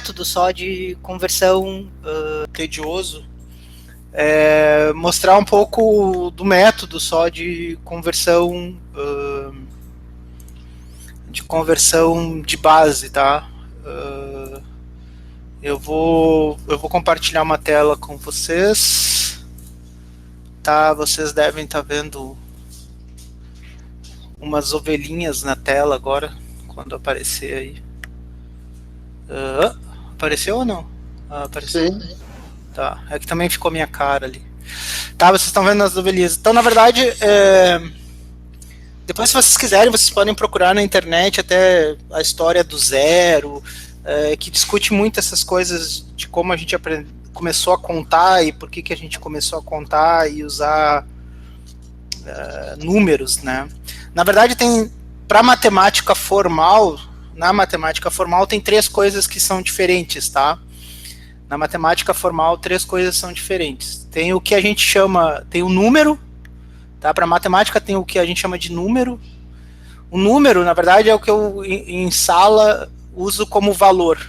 método só de conversão tedioso, mostrar um pouco do método só de conversão de base, tá? Eu vou compartilhar uma tela com vocês, tá? Vocês devem estar vendo umas ovelhinhas na tela agora, quando aparecer aí. Apareceu ou não? Apareceu. Sim. Tá, é que também ficou minha cara ali. Tá, vocês estão vendo as ovelhinhas. Então, na verdade, depois, se vocês quiserem, vocês podem procurar na internet até a história do zero, que discute muito essas coisas de como a gente começou a contar e por que a gente começou a contar e usar números, né? Na verdade, para matemática formal, na matemática formal tem três coisas que são diferentes, tá? Na matemática formal, três coisas são diferentes. Tem o que a gente chama, tem o número, tá? Para matemática tem o que a gente chama de número. O número, na verdade, é o que eu em sala uso como valor,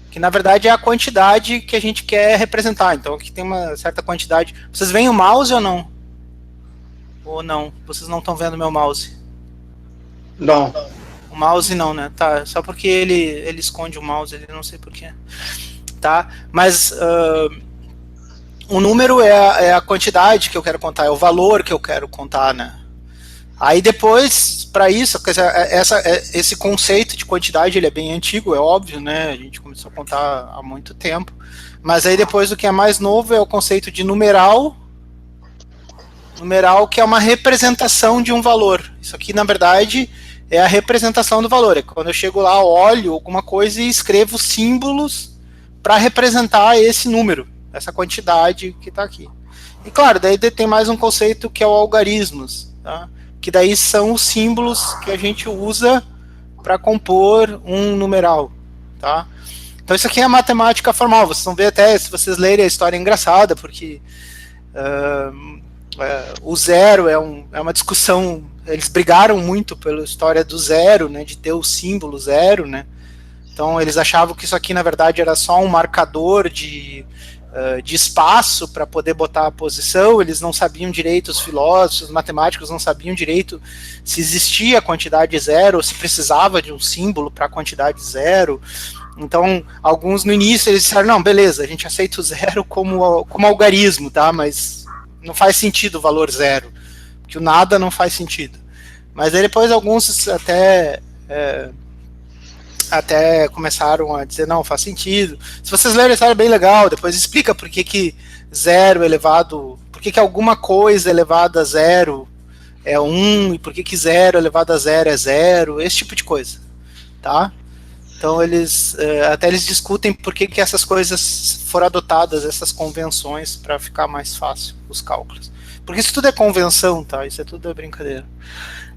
que na verdade é a quantidade que a gente quer representar. Então aqui tem uma certa quantidade. Vocês veem o mouse ou não? Ou não? Vocês não estão vendo meu mouse? Não. O mouse não, né? Tá, só porque ele esconde o mouse, ele não sei porquê. Tá? Mas o número é a quantidade que eu quero contar, é o valor que eu quero contar, né? Aí depois, para isso, esse conceito de quantidade ele é bem antigo, é óbvio, né? A gente começou a contar há muito tempo. Mas aí depois o que é mais novo é o conceito de numeral. Numeral que é uma representação de um valor. Isso aqui, na verdade, é a representação do valor. É quando eu chego lá, olho alguma coisa e escrevo símbolos para representar esse número, essa quantidade que está aqui. E claro, daí tem mais um conceito que é o algarismos, tá? Que daí são os símbolos que a gente usa para compor um numeral, tá? Então isso aqui é a matemática formal. Vocês vão ver até, se vocês lerem a história é engraçada, porque o zero é uma discussão, eles brigaram muito pela história do zero, né, de ter o símbolo zero, né? Então eles achavam que isso aqui na verdade era só um marcador de espaço para poder botar a posição. Eles não sabiam direito, os filósofos, os matemáticos não sabiam direito se existia a quantidade zero ou se precisava de um símbolo para a quantidade zero. Então alguns no início eles disseram, não, beleza, a gente aceita o zero como algarismo, tá? Mas não faz sentido o valor zero, porque o nada não faz sentido. Mas aí depois alguns até começaram a dizer, não, faz sentido. Se vocês lerem a história é bem legal, depois explica por que zero elevado, por que alguma coisa elevada a zero é 1, e por que zero elevado a zero é 0, esse tipo de coisa, tá? Então até eles discutem por que essas coisas foram adotadas, essas convenções, para ficar mais fácil os cálculos. Porque isso tudo é convenção, tá? Isso é tudo brincadeira.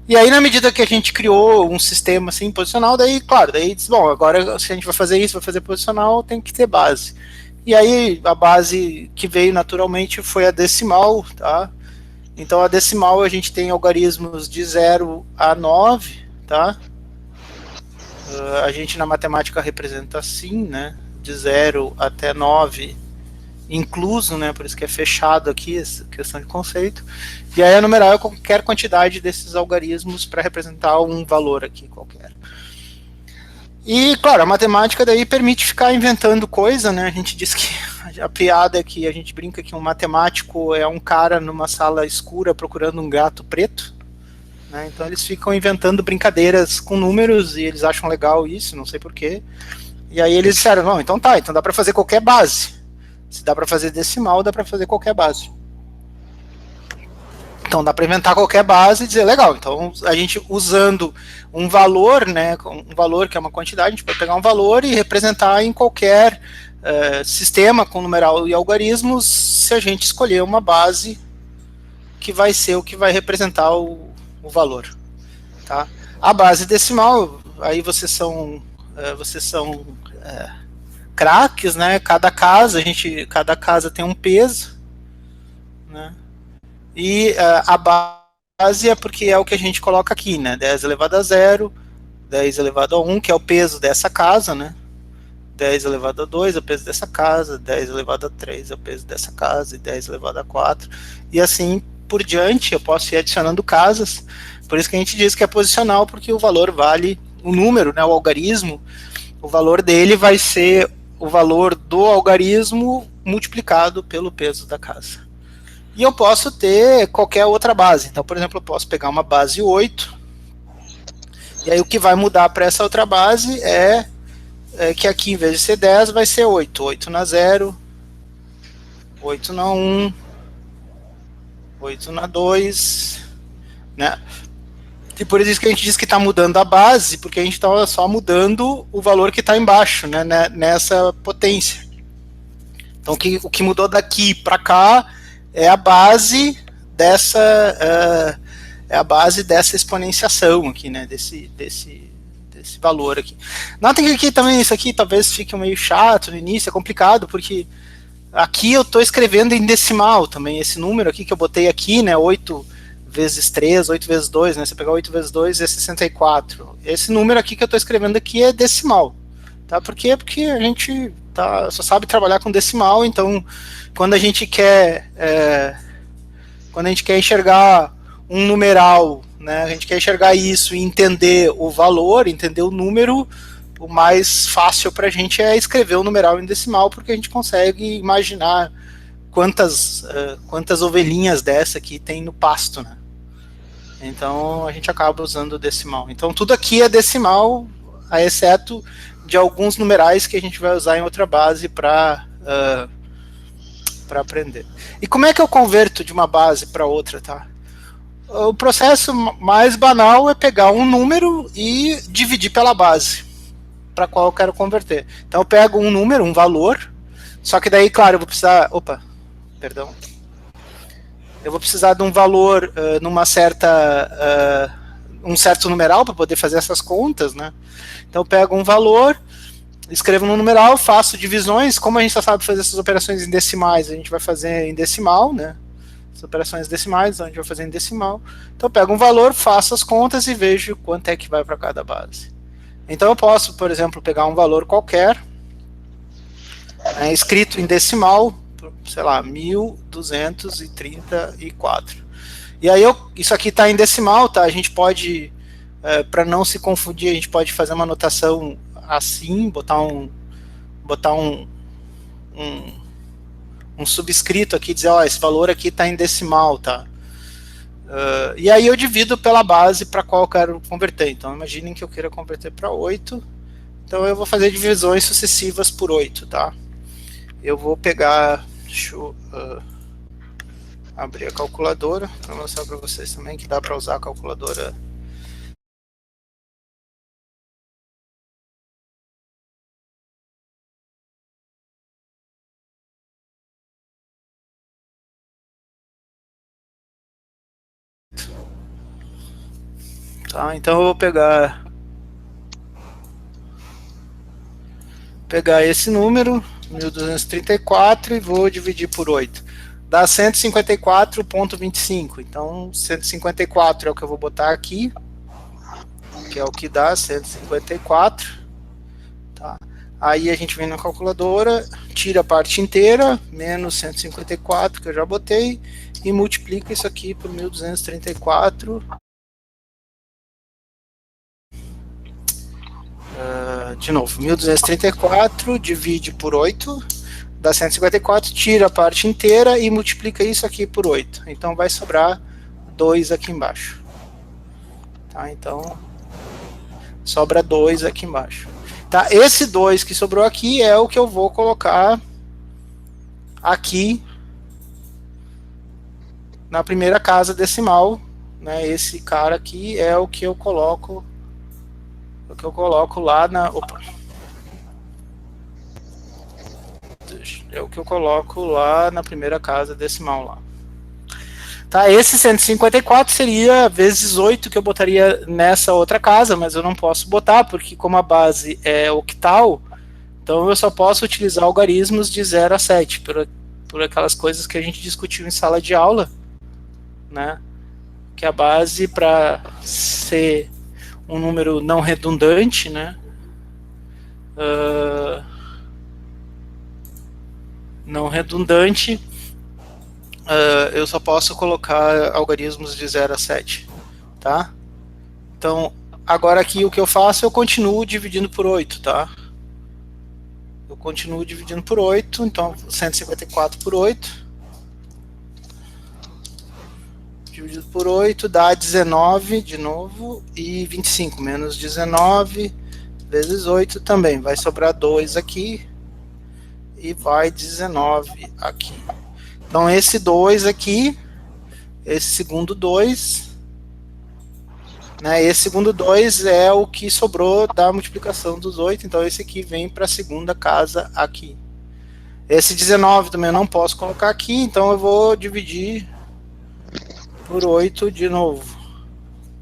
E aí, na medida que a gente criou um sistema assim, posicional, daí, claro, daí diz, bom, agora se a gente vai fazer isso, vai fazer posicional, tem que ter base. E aí, a base que veio naturalmente foi a decimal, tá? Então, a decimal, a gente tem algarismos de 0 a 9, tá? A gente na matemática representa assim, né? De 0 até 9, incluso, né? Por isso que é fechado aqui, essa questão de conceito. E aí a numeral é qualquer quantidade desses algarismos para representar um valor aqui qualquer. E, claro, a matemática daí permite ficar inventando coisa, né? A gente diz que a piada é que a gente brinca que um matemático é um cara numa sala escura procurando um gato preto, né? Então eles ficam inventando brincadeiras com números e eles acham legal isso, não sei porquê. E aí eles disseram, não, então tá, então dá para fazer qualquer base. Se dá para fazer decimal, dá para fazer qualquer base. Então dá para inventar qualquer base e dizer, legal, então a gente usando um valor, né, um valor que é uma quantidade, a gente pode pegar um valor e representar em qualquer sistema com numeral e algarismos, se a gente escolher uma base que vai ser o que vai representar o valor. Tá? A base decimal, aí vocês são craques, né? Cada casa tem um peso, né? E a base é porque é o que a gente coloca aqui, né? 10 elevado a 0, 10 elevado a 1, que é o peso dessa casa, né? 10 elevado a 2 é o peso dessa casa, 10 elevado a 3 é o peso dessa casa, e 10 elevado a 4, e assim por diante. Eu posso ir adicionando casas, por isso que a gente diz que é posicional, porque o valor vale, o número, né, o algarismo, o valor dele vai ser o valor do algarismo multiplicado pelo peso da casa. E eu posso ter qualquer outra base. Então, por exemplo, eu posso pegar uma base 8, e aí o que vai mudar para essa outra base é que aqui, em vez de ser 10, vai ser 8. 8 na 0, 8 na 1, 8 na 2, né? E por isso que a gente diz que está mudando a base, porque a gente está só mudando o valor que está embaixo, né, nessa potência. Então o que mudou daqui para cá é a base dessa exponenciação aqui, né, desse valor aqui. Notem que aqui também isso aqui talvez fique meio chato no início, é complicado, porque aqui eu estou escrevendo em decimal também. Esse número aqui que eu botei aqui, né, 8 vezes 3, 8 vezes 2, né, você pegar 8 vezes 2 é 64. Esse número aqui que eu estou escrevendo aqui é decimal. Tá? Por quê? Porque a gente só sabe trabalhar com decimal, então quando a gente quer enxergar um numeral, né, a gente quer enxergar isso e entender o valor, entender o número, o mais fácil para a gente é escrever o numeral em decimal, porque a gente consegue imaginar quantas ovelhinhas dessa aqui tem no pasto, né? Então a gente acaba usando o decimal. Então tudo aqui é decimal, exceto de alguns numerais que a gente vai usar em outra base para aprender. E como é que eu converto de uma base para outra, tá? O processo mais banal é pegar um número e dividir pela base para qual eu quero converter. Então eu pego um número, um valor, só que daí, claro, eu vou precisar... Eu vou precisar de um valor um certo numeral para poder fazer essas contas, né? Então eu pego um valor, escrevo no numeral, faço divisões. Como a gente só sabe fazer essas operações em decimais, a gente vai fazer em decimal, né? As operações decimais, a gente vai fazer em decimal. Então eu pego um valor, faço as contas e vejo quanto é que vai para cada base. Então eu posso, por exemplo, pegar um valor qualquer, escrito em decimal, sei lá, 1234. E aí isso aqui está em decimal, tá? A gente pode, para não se confundir, a gente pode fazer uma anotação assim, botar um subscrito aqui, dizer, ó, esse valor aqui está em decimal, tá? E aí eu divido pela base para qual eu quero converter. Então imaginem que eu queira converter para 8, então eu vou fazer divisões sucessivas por 8, tá? Eu vou pegar, deixa eu abrir a calculadora para mostrar para vocês também que dá para usar a calculadora. Tá, então eu vou pegar esse número, 1234, e vou dividir por 8. Dá 154,25. Então 154 é o que eu vou botar aqui, que é o que dá 154. Tá. Aí a gente vem na calculadora, tira a parte inteira, menos 154, que eu já botei, e multiplica isso aqui por 1234. De novo, 1234 divide por 8, dá 154, tira a parte inteira e multiplica isso aqui por 8. Então vai sobrar 2 aqui embaixo. Tá, então sobra 2 aqui embaixo. Tá, esse 2 que sobrou aqui é o que eu vou colocar aqui na primeira casa decimal, né? Esse cara aqui é o que eu coloco lá na... É o que eu coloco lá na primeira casa decimal lá. Tá, esse 154 seria vezes 8 que eu botaria nessa outra casa, mas eu não posso botar, porque como a base é octal, então eu só posso utilizar algarismos de 0 a 7, por aquelas coisas que a gente discutiu em sala de aula, né? Que a base, para ser um número não redundante, né? não redundante, eu só posso colocar algarismos de 0 a 7, tá? Então, agora aqui o que eu faço, eu continuo dividindo por 8, tá? Eu continuo dividindo por 8, então 154 por 8, dividido por 8 dá 19 de novo, e 25 menos 19 vezes 8 também, vai sobrar 2 aqui, e vai 19 aqui. Então esse 2 aqui, esse segundo 2, né, esse segundo 2 é o que sobrou da multiplicação dos 8, então esse aqui vem para a segunda casa aqui. Esse 19 também eu não posso colocar aqui, então eu vou dividir por 8 de novo,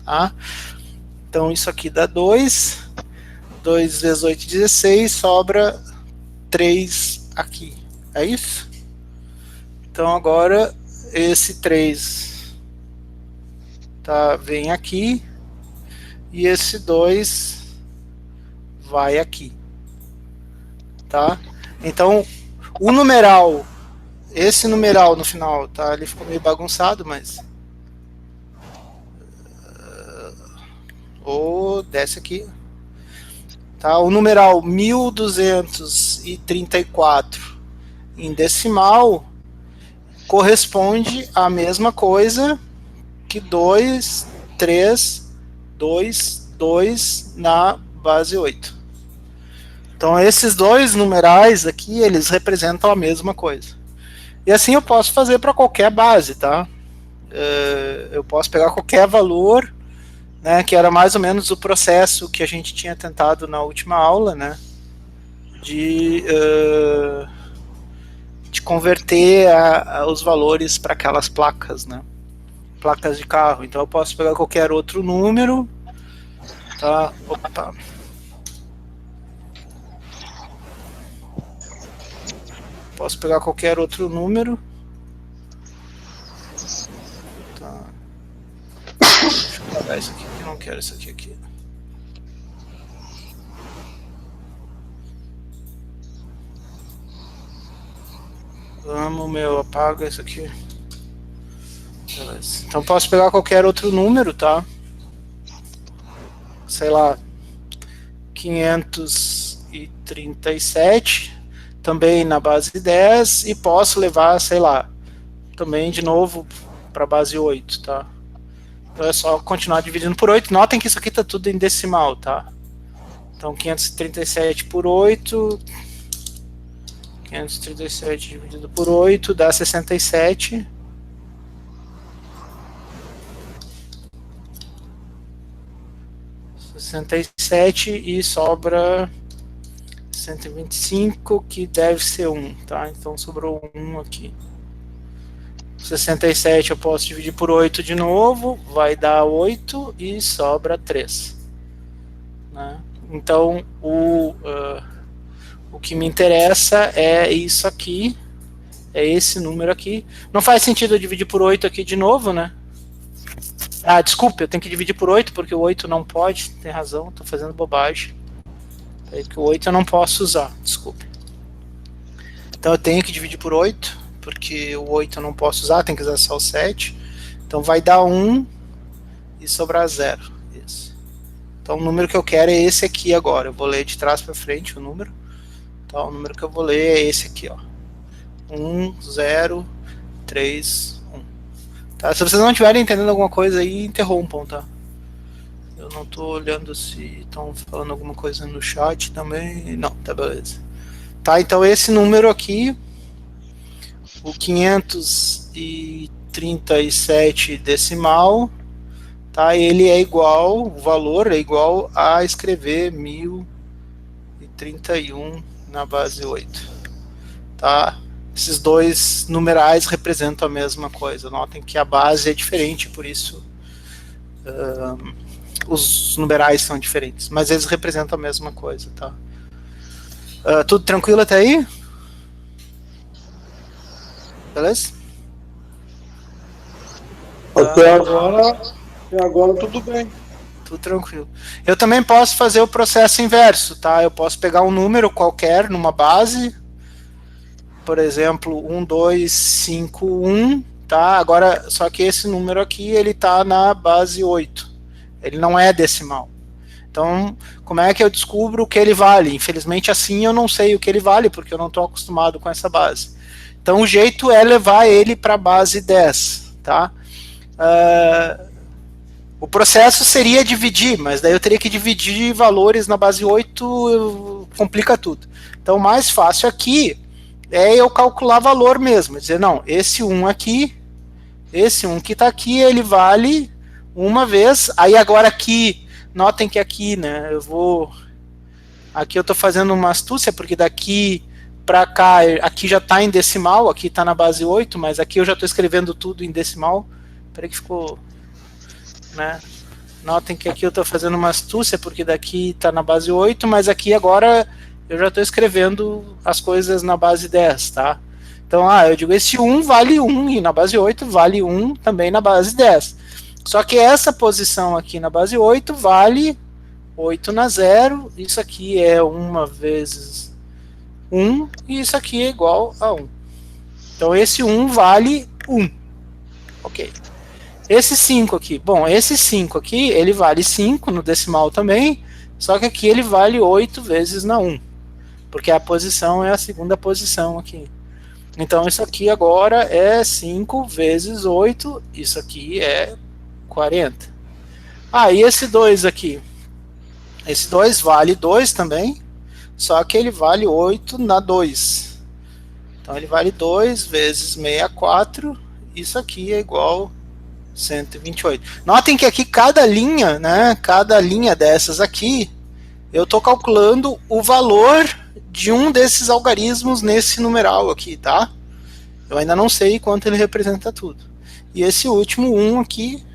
tá? Então isso aqui dá 2, 2 vezes 8, 16, sobra 3 aqui, é isso? Então agora esse 3 tá, vem aqui, e esse 2 vai aqui, tá? Então o numeral, esse numeral no final, tá? Ele ficou meio bagunçado, mas ou desce aqui, tá? O numeral 1234 em decimal corresponde à mesma coisa que 2, 3, 2, 2 na base 8. Então esses dois numerais aqui, eles representam a mesma coisa. E assim eu posso fazer para qualquer base, tá? Eu posso pegar qualquer valor, né, que era mais ou menos o processo que a gente tinha tentado na última aula, né, de converter os valores para aquelas placas, né, placas de carro. Então eu posso pegar qualquer outro número, tá? Opa. Posso pegar qualquer outro número, tá? Deixa eu apagar isso aqui, eu não quero isso aqui. Apaga isso aqui. Beleza. Então posso pegar qualquer outro número, tá? Sei lá, 537, também na base 10, e posso levar, sei lá, também de novo para a base 8, tá? Então é só continuar dividindo por 8. Notem que isso aqui tá tudo em decimal, tá? Então 537 por 8, 537 dividido por 8 dá 67. E sobra 125, que deve ser 1, tá? Então sobrou 1 aqui. 67 eu posso dividir por 8 de novo, vai dar 8 e sobra 3. Né? Então o que me interessa é isso aqui, é esse número aqui. Não faz sentido eu dividir por 8 aqui de novo, né? Ah, desculpe, eu tenho que dividir por 8, porque o 8 não pode, tem razão, estou fazendo bobagem. É que o 8 eu não posso usar, desculpe. Então eu tenho que dividir por 8, porque o 8 eu não posso usar, tem que usar só o 7. Então vai dar 1 e sobrar 0. Isso. Então o número que eu quero é esse aqui agora. Eu vou ler de trás para frente o número. Então o número que eu vou ler é esse aqui, ó. 1, 0, 3, 1. Tá? Se vocês não estiverem entendendo alguma coisa aí, interrompam, tá? Eu não tô olhando se estão falando alguma coisa no chat também. Não, tá beleza. Tá, então esse número aqui, o 537 decimal, tá? Ele é igual, o valor é igual a escrever 1031 na base 8. Tá? Esses dois numerais representam a mesma coisa. Notem que a base é diferente, por isso os numerais são diferentes, mas eles representam a mesma coisa, tá? Tudo tranquilo até aí? Beleza? Até agora tudo bem. Tudo tranquilo. Eu também posso fazer o processo inverso, tá? Eu posso pegar um número qualquer numa base, por exemplo, 1, 2, 5, 1, tá? Agora, só que esse número aqui, ele tá na base 8. Ele não é decimal. Então, como é que eu descubro o que ele vale? Infelizmente, assim eu não sei o que ele vale, porque eu não estou acostumado com essa base. Então, o jeito é levar ele para a base 10, tá? O processo seria dividir, mas daí eu teria que dividir valores na base 8, complica tudo. Então, o mais fácil aqui é eu calcular valor mesmo, dizer, não, esse 1 aqui, esse 1 que está aqui, ele vale uma vez, aí agora aqui, notem que aqui, né, aqui eu estou fazendo uma astúcia, porque daqui para cá, aqui já está em decimal, aqui está na base 8, mas aqui eu já estou escrevendo tudo em decimal. Peraí que ficou, né? Notem que aqui eu estou fazendo uma astúcia, porque daqui está na base 8, mas aqui agora eu já estou escrevendo as coisas na base 10, tá? Então, eu digo, esse 1 vale 1, e na base 8 vale 1 também na base 10. Só que essa posição aqui na base 8 vale 8 na 0, isso aqui é 1 vezes 1, e isso aqui é igual a 1. Então esse 1 vale 1. Ok. Esse 5 aqui, bom, esse 5 aqui, ele vale 5 no decimal também, só que aqui ele vale 8 vezes na 1, porque a posição é a segunda posição aqui. Então isso aqui agora é 5 vezes 8, isso aqui é 40. E esse 2 aqui? Esse 2 vale 2 também, só que ele vale 8 na 2. Então ele vale 2 vezes 64, isso aqui é igual a 128. Notem que aqui cada linha, né, cada linha dessas aqui, eu estou calculando o valor de um desses algarismos nesse numeral aqui, tá? Eu ainda não sei quanto ele representa tudo. E esse último 1 aqui,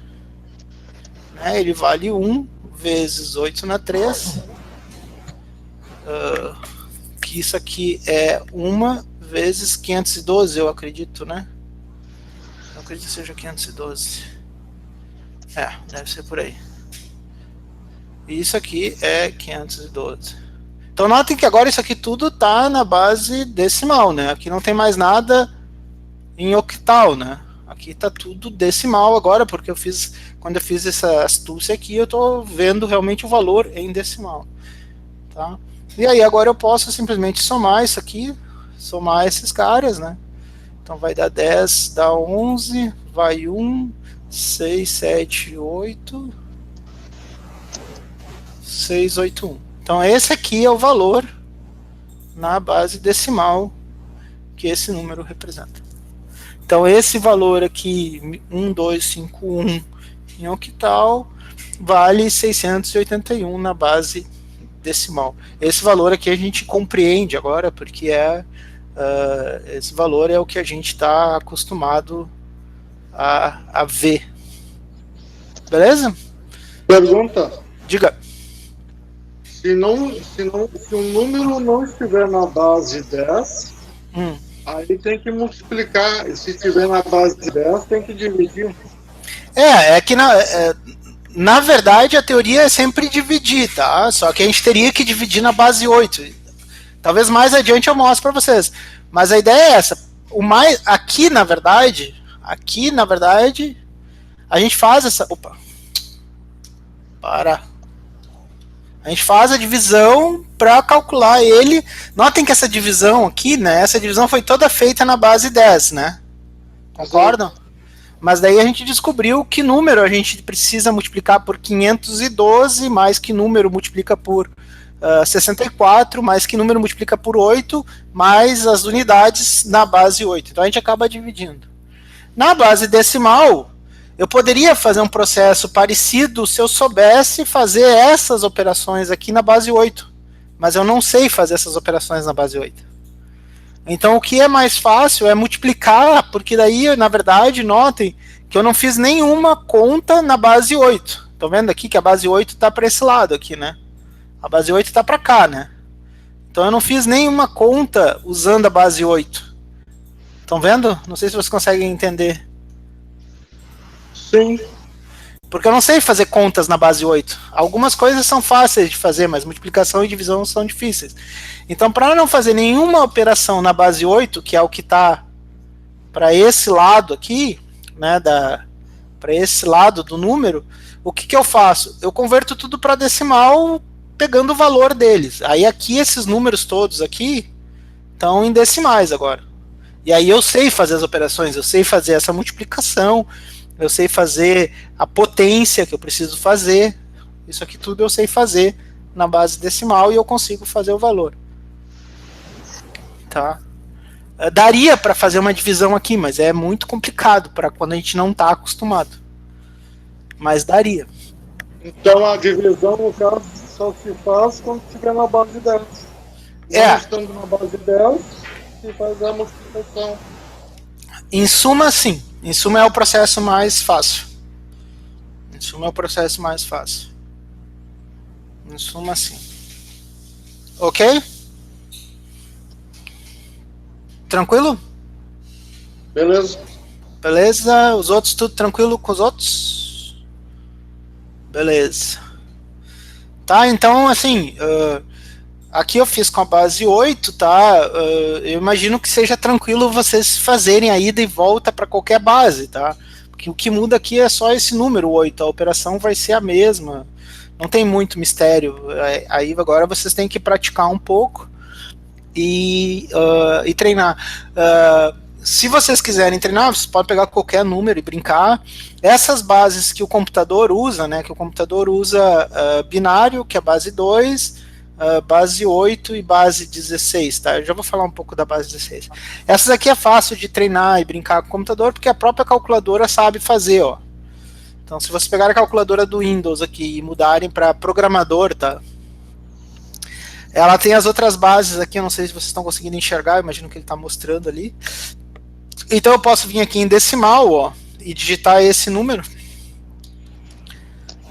ele vale 1 vezes 8 na 3, que isso aqui é 1 vezes 512, eu acredito, né? Eu acredito que seja 512. Deve ser por aí. E isso aqui é 512. Então notem que agora isso aqui tudo está na base decimal, né? Aqui não tem mais nada em octal, né? Aqui está tudo decimal agora, porque quando eu fiz essa astúcia aqui, eu estou vendo realmente o valor em decimal, tá? E aí agora eu posso simplesmente somar isso aqui, somar esses caras, né? Então vai dar 10, dá 11, vai 1, 6, 7, 8, 6, 8, 1. Então esse aqui é o valor na base decimal que esse número representa. Então esse valor aqui, 1251 em octal, vale 681 na base decimal. Esse valor aqui a gente compreende agora, porque esse valor é o que a gente está acostumado a ver. Beleza? Pergunta. Diga. Se o número não estiver na base 10, aí tem que multiplicar. E se estiver na base 10, tem que dividir. É que na verdade a teoria é sempre dividir, tá? Só que a gente teria que dividir na base 8. Talvez mais adiante eu mostre para vocês. Mas a ideia é essa. Aqui na verdade, a gente faz essa. Opa! A gente faz a divisão para calcular ele. Notem que essa divisão aqui, né? Essa divisão foi toda feita na base 10, né? Concordam? Mas daí a gente descobriu que número a gente precisa multiplicar por 512, mais que número multiplica por 64, mais que número multiplica por 8, mais as unidades na base 8. Então a gente acaba dividindo. Na base decimal, eu poderia fazer um processo parecido se eu soubesse fazer essas operações aqui na base 8. Mas eu não sei fazer essas operações na base 8. Então o que é mais fácil é multiplicar, porque daí, na verdade, notem que eu não fiz nenhuma conta na base 8. Estão vendo aqui que a base 8 está para esse lado aqui, né? A base 8 está para cá, né? Então eu não fiz nenhuma conta usando a base 8. Estão vendo? Não sei se vocês conseguem entender. Sim. Porque eu não sei fazer contas na base 8. Algumas coisas são fáceis de fazer, mas multiplicação e divisão são difíceis. Então, para não fazer nenhuma operação na base 8, que é o que está para esse lado aqui, né, para esse lado do número, o que eu faço? Eu converto tudo para decimal pegando o valor deles. Aí aqui, esses números todos aqui estão em decimais agora. E aí eu sei fazer as operações, eu sei fazer essa multiplicação, eu sei fazer a potência que eu preciso fazer. Isso aqui tudo eu sei fazer na base decimal e eu consigo fazer o valor. Tá? Daria para fazer uma divisão aqui, mas é muito complicado para quando a gente não está acostumado. Mas daria. Então a divisão, no caso, só se faz quando estiver na base 10. Não estando na base 10, se faz a multiplicação. Em suma, sim. Em suma é o processo mais fácil. Em suma é o processo mais fácil. Em suma, sim. Ok? Tranquilo? Beleza. Beleza? Os outros, tudo tranquilo com os outros? Beleza. Tá, então, assim, aqui eu fiz com a base 8, tá? Eu imagino que seja tranquilo vocês fazerem a ida e volta para qualquer base, tá? Porque o que muda aqui é só esse número 8, a operação vai ser a mesma. Não tem muito mistério. Aí agora vocês têm que praticar um pouco e treinar. Se vocês quiserem treinar, vocês podem pegar qualquer número e brincar. Essas bases que o computador usa, né, que o computador usa binário, que é base 2, base 8 e base 16, tá? Eu já vou falar um pouco da base 16. Essas aqui é fácil de treinar e brincar com o computador, porque a própria calculadora sabe fazer, ó. Então, se vocês pegarem a calculadora do Windows aqui e mudarem para programador, tá? Ela tem as outras bases aqui, eu não sei se vocês estão conseguindo enxergar, eu imagino que ele está mostrando ali. Então eu posso vir aqui em decimal, ó, e digitar esse número.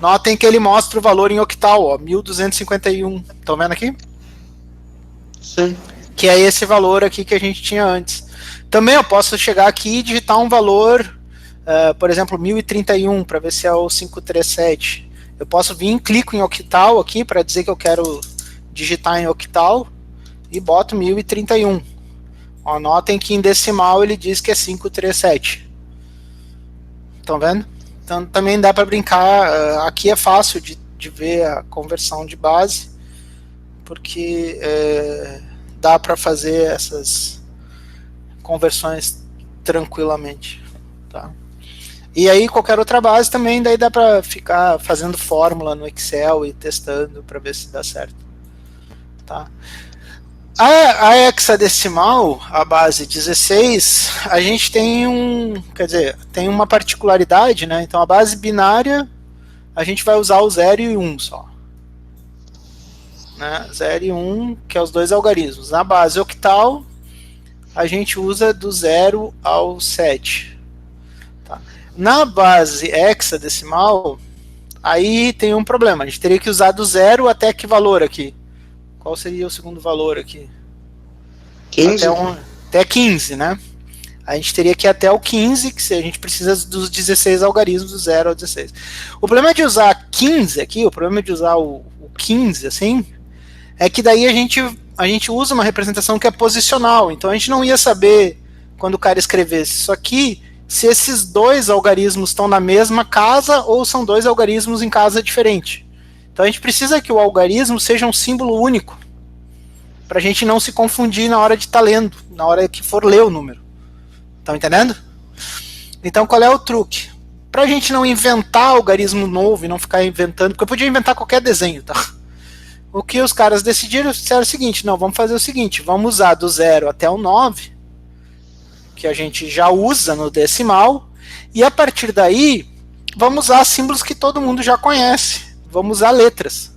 Notem que ele mostra o valor em octal, ó, 1251. Estão vendo aqui? Sim. Que é esse valor aqui que a gente tinha antes. Também eu posso chegar aqui e digitar um valor, por exemplo, 1031, para ver se é o 537. Eu posso vir e clico em octal aqui, para dizer que eu quero digitar em octal, e boto 1031. Ó, notem que em decimal ele diz que é 537. Estão vendo? Então também dá para brincar. Aqui é fácil de ver a conversão de base, porque dá para fazer essas conversões tranquilamente. Tá? E aí qualquer outra base também, daí dá para ficar fazendo fórmula no Excel e testando para ver se dá certo. Tá? A hexadecimal, a base 16, a gente tem tem uma particularidade, né? Então a base binária, a gente vai usar o 0 e 1 só. Né? 0 e 1, que é os dois algarismos. Na base octal, a gente usa do 0 ao 7. Tá? Na base hexadecimal, aí tem um problema. A gente teria que usar do 0 até que valor aqui? Qual seria o segundo valor aqui? 15. Até 15, né? A gente teria que ir até o 15, que a gente precisa dos 16 algarismos, do 0 ao 16. O problema de usar 15 aqui, o problema de usar o 15, assim, é que daí a gente usa uma representação que é posicional. Então a gente não ia saber, quando o cara escrevesse isso aqui, se esses dois algarismos estão na mesma casa ou são dois algarismos em casa diferente. Então a gente precisa que o algarismo seja um símbolo único, para a gente não se confundir na hora de estar lendo, na hora que for ler o número. Estão entendendo? Então qual é o truque? Para a gente não inventar algarismo novo e não ficar inventando, porque eu podia inventar qualquer desenho, tá? O que os caras decidiram, disseram o seguinte: não, vamos fazer o seguinte, vamos usar do 0 até o 9, que a gente já usa no decimal, e a partir daí vamos usar símbolos que todo mundo já conhece. Vamos usar letras.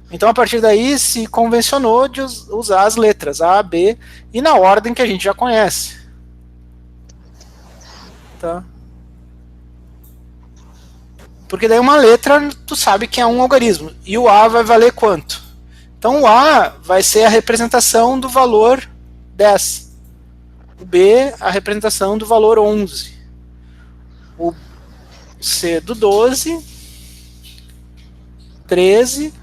Então, a partir daí, se convencionou de usar as letras A, B, e na ordem que a gente já conhece. Tá? Porque daí uma letra, tu sabe que é um algarismo. E o A vai valer quanto? Então, o A vai ser a representação do valor 10. O B, a representação do valor 11. C do 12, 13,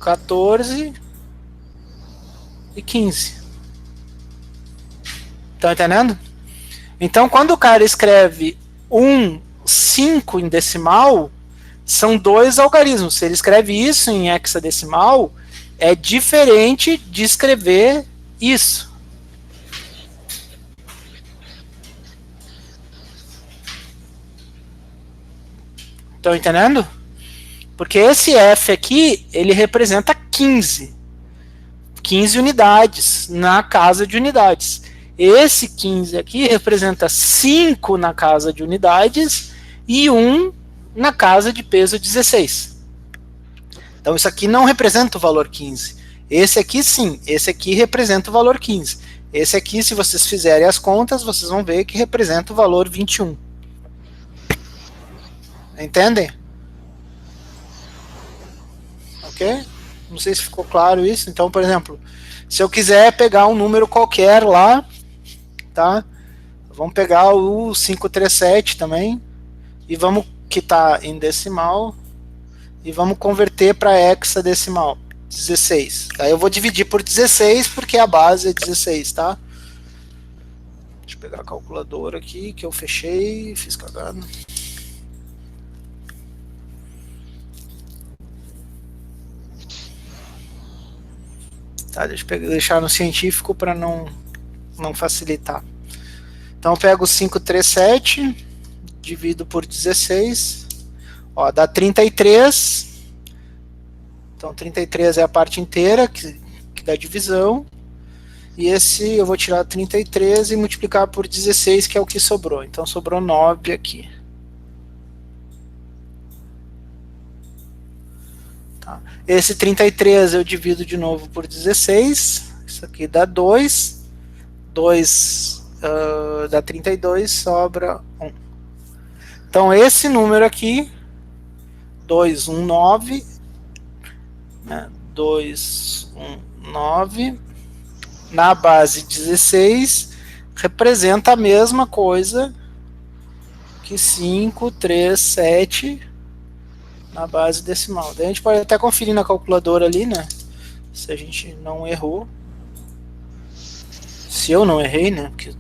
14 e 15. Estão entendendo? Então, quando o cara escreve 5 em decimal, são 2 algarismos. Se ele escreve isso em hexadecimal, é diferente de escrever isso. Estão entendendo? Porque esse F aqui, ele representa 15 unidades na casa de unidades. Esse 15 aqui representa 5 na casa de unidades e 1 na casa de peso 16. Então isso aqui não representa o valor 15. Esse aqui sim, esse aqui representa o valor 15. Esse aqui, se vocês fizerem as contas, vocês vão ver que representa o valor 21. Entendem? Ok? Não sei se ficou claro isso. Então, por exemplo, se eu quiser pegar um número qualquer lá, tá? Vamos pegar o 537 também e vamos quitar em decimal e vamos converter para hexadecimal, 16. Aí eu vou dividir por 16 porque a base é 16, tá? Deixa eu pegar a calculadora aqui que eu fechei, fiz cagada. Tá, deixa eu deixar no científico para não facilitar. Então eu pego 537, divido por 16, ó, dá 33. Então 33 é a parte inteira que dá divisão. E esse eu vou tirar 33 e multiplicar por 16, que é o que sobrou. Então sobrou 9 aqui. Tá. Esse 33 eu divido de novo por 16. Isso aqui dá 2. 2 dá 32, sobra 1. Então esse número aqui, 219, né, 219, na base 16, representa a mesma coisa que 537 na base decimal. Daí a gente pode até conferir na calculadora ali, né? Se a gente não errou. Se eu não errei, né? Porque...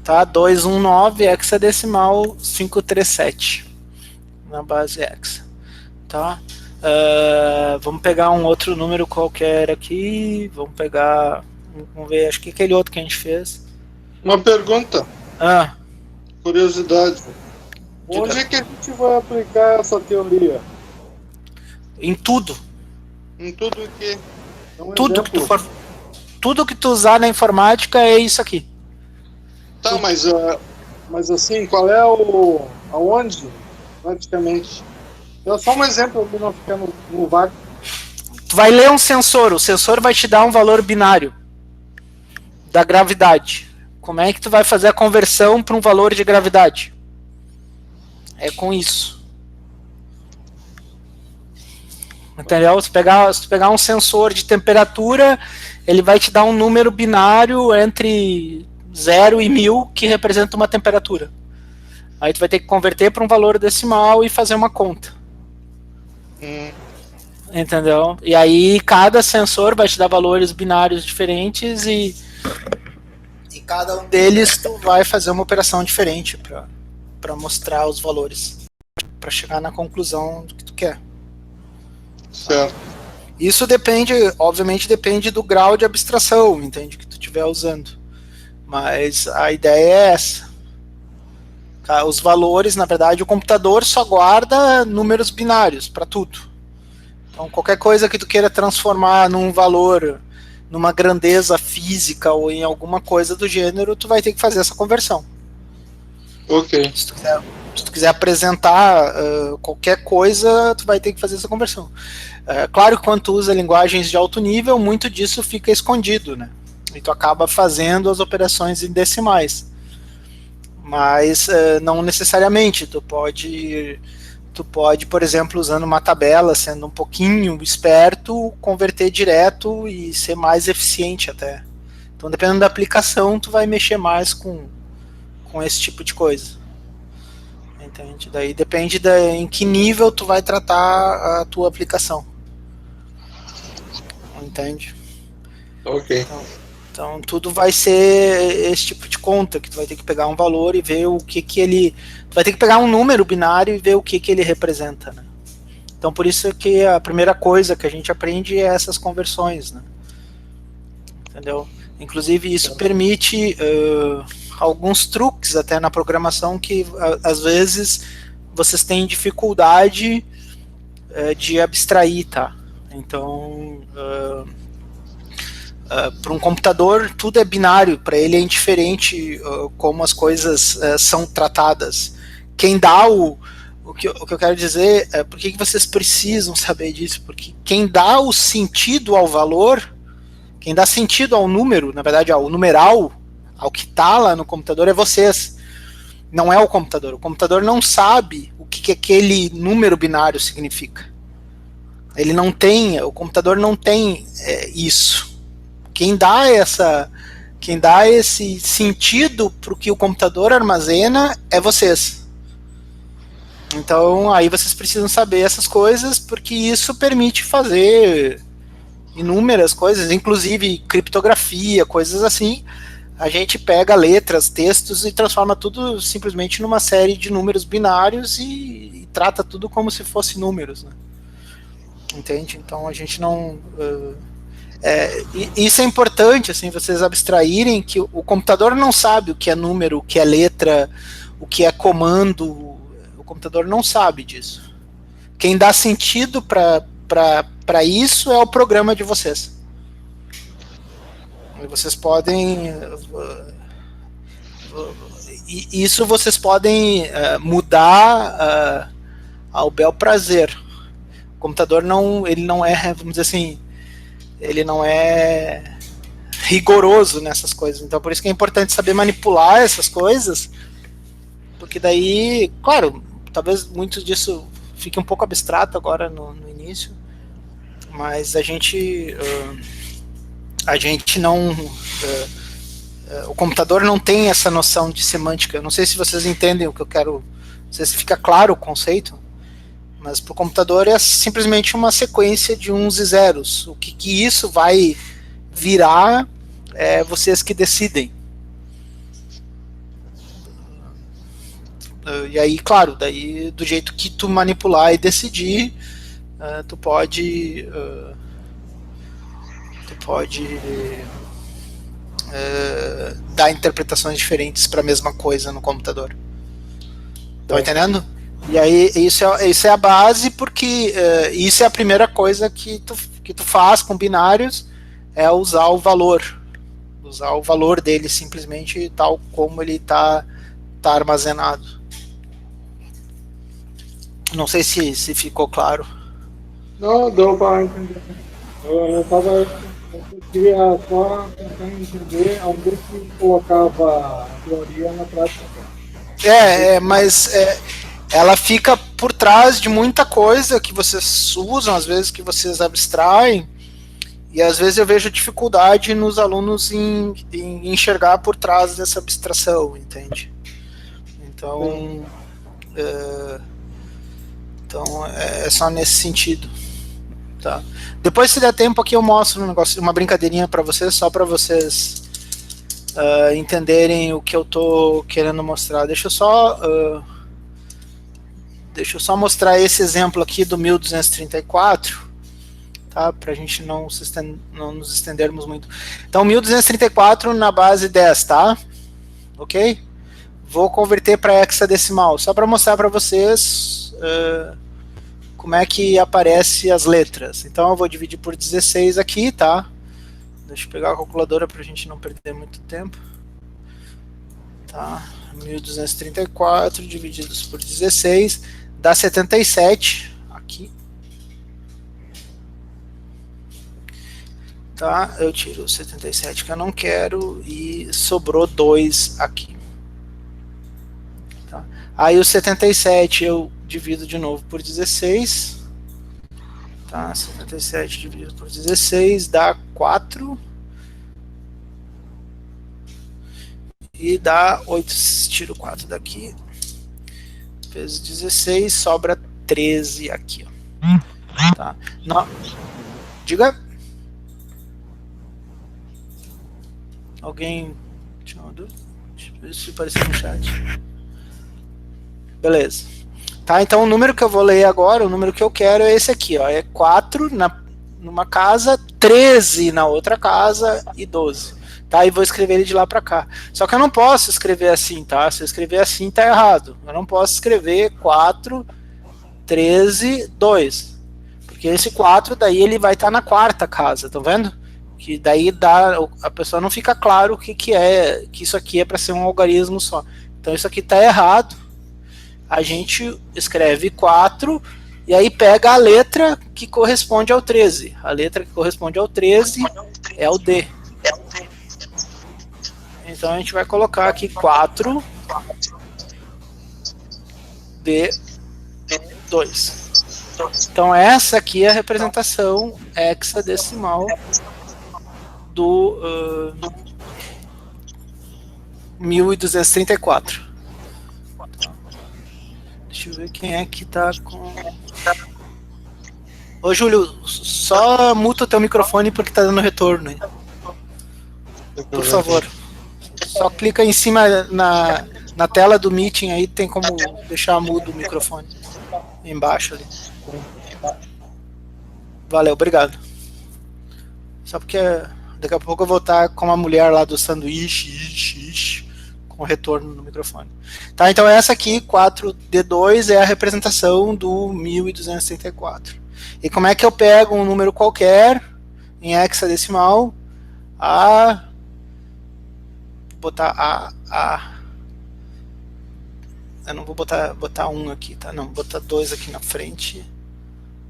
Tá, 219 hexadecimal 537 na base hexa. Tá? Vamos pegar um outro número qualquer aqui. Vamos pegar. Vamos ver, acho que aquele outro que a gente fez. Uma pergunta. Curiosidade. Onde é que a gente vai aplicar essa teoria? Em tudo. Em tudo o quê? Tudo que tu usar na informática é isso aqui. Tá, mas assim, qual é aonde, praticamente? É só um exemplo para não ficar no vácuo. Tu vai ler um sensor, o sensor vai te dar um valor binário da gravidade. Como é que tu vai fazer a conversão para um valor de gravidade? É com isso. Entendeu? Se tu pegar um sensor de temperatura, ele vai te dar um número binário entre 0 e 1000 que representa uma temperatura. Aí tu vai ter que converter para um valor decimal e fazer uma conta. Entendeu? E aí cada sensor vai te dar valores binários diferentes e cada um deles tu vai fazer uma operação diferente para mostrar os valores, para chegar na conclusão do que tu quer. Certo. Isso depende, obviamente depende do grau de abstração, entende, que tu estiver usando. Mas a ideia é essa. Os valores, na verdade, o computador só guarda números binários para tudo. Então, qualquer coisa que tu queira transformar num valor, numa grandeza física ou em alguma coisa do gênero, tu vai ter que fazer essa conversão. Ok. Se tu quiser apresentar qualquer coisa, tu vai ter que fazer essa conversão. Claro que quando tu usa linguagens de alto nível, muito disso fica escondido, né? E tu acaba fazendo as operações em decimais. Mas não necessariamente. Tu pode tu pode, por exemplo, usando uma tabela, sendo um pouquinho esperto, converter direto e ser mais eficiente até. Então, dependendo da aplicação, tu vai mexer mais com esse tipo de coisa. Entende? Daí depende em que nível tu vai tratar a tua aplicação. Entende? Ok. Então tudo vai ser esse tipo de conta, que tu vai ter que pegar um valor e ver o que ele... Tu vai ter que pegar um número binário e ver o que ele representa, né? Então por isso que a primeira coisa que a gente aprende é essas conversões, né? Entendeu? Inclusive isso permite alguns truques até na programação que às vezes vocês têm dificuldade de abstrair, tá? Então para um computador tudo é binário, para ele é indiferente como as coisas são tratadas. Quem dá o que eu quero dizer é por que vocês precisam saber disso, porque quem dá o sentido ao valor, quem dá sentido ao número, na verdade ao numeral, ao que está lá no computador é vocês, não é o computador. O computador não sabe o que aquele número binário significa. Ele não tem, o computador não tem isso. Quem dá esse sentido para o que o computador armazena é vocês. Então aí vocês precisam saber essas coisas, porque isso permite fazer inúmeras coisas, inclusive criptografia, coisas assim. A gente pega letras, textos e transforma tudo simplesmente numa série de números binários e trata tudo como se fosse números, né? Entende? Então a gente não... isso é importante, assim, vocês abstraírem que o computador não sabe o que é número, o que é letra, o que é comando. O computador não sabe disso. Quem dá sentido para isso é o programa de vocês. Vocês podem... isso vocês podem mudar ao bel prazer. O computador ele não é, vamos dizer assim, ele não é rigoroso nessas coisas. Então por isso que é importante saber manipular essas coisas, porque daí, claro, talvez muito disso fique um pouco abstrato agora no início, mas a gente não... o computador não tem essa noção de semântica. Eu não sei se vocês entendem o que eu quero... Não sei se fica claro o conceito, mas para o computador é simplesmente uma sequência de uns e zeros. O que isso vai virar é vocês que decidem. E aí, claro, daí do jeito que tu manipular e decidir, tu pode dar interpretações diferentes para a mesma coisa no computador. Estão entendendo? E aí isso é a base, porque isso é a primeira coisa que tu faz com binários, é usar o valor dele simplesmente tal como ele tá armazenado. Não sei se ficou claro. Não, deu para entender. Eu queria só tentar entender onde que colocava a teoria na prática. Mas ela fica por trás de muita coisa que vocês usam, às vezes que vocês abstraem, e às vezes eu vejo dificuldade nos alunos em enxergar por trás dessa abstração, entende? Então, é só nesse sentido, tá? Depois, se der tempo aqui, eu mostro um negócio, uma brincadeirinha para vocês, só para vocês entenderem o que eu tô querendo mostrar. Deixa eu só mostrar esse exemplo aqui do 1234, tá? Para a gente não nos estendermos muito. Então, 1234 na base 10, tá? Ok? Vou converter para hexadecimal, só para mostrar para vocês como é que aparece as letras. Então, eu vou dividir por 16 aqui, tá? Deixa eu pegar a calculadora para a gente não perder muito tempo. Tá? 1234 divididos por 16 dá 77 aqui. Tá? Eu tiro o 77 que eu não quero e sobrou 2 aqui. Tá? Aí o 77 eu divido de novo por 16. Tá, 77 dividido por 16 dá 4. E dá 8, tiro 4 daqui. Vezes 16, sobra 13 aqui. Ó. Tá. Não. Diga. Alguém tinha uma dúvida? Deixa eu ver se apareceu no chat. Beleza. Tá, então o número que eu vou ler agora, o número que eu quero é esse aqui, ó. É 4 numa casa, 13 na outra casa e 12. Tá, e vou escrever ele de lá para cá. Só que eu não posso escrever assim, tá? Se eu escrever assim, tá errado. Eu não posso escrever 4, 13, 2. Porque esse 4, daí ele vai estar na quarta casa, tá vendo? Que daí a pessoa não fica claro que isso aqui é para ser um algarismo só. Então isso aqui tá errado. A gente escreve 4 e aí pega a letra que corresponde ao 13. A letra que corresponde ao 13 é o D. Então a gente vai colocar aqui 4 D2. Então essa aqui é a representação hexadecimal do 1234. Deixa eu ver quem é que tá com... Ô Júlio, só muta o teu microfone porque tá dando retorno aí. Por favor. Só clica em cima na tela do meeting aí, tem como deixar mudo o microfone. Embaixo ali. Valeu, obrigado. Só porque daqui a pouco eu vou estar com uma mulher lá do sanduíche, com retorno no microfone. Tá, então essa aqui, 4D2, é a representação do 1234. E como é que eu pego um número qualquer em hexadecimal? Botar eu não vou botar 1 aqui, tá? Não, vou botar 2 aqui na frente.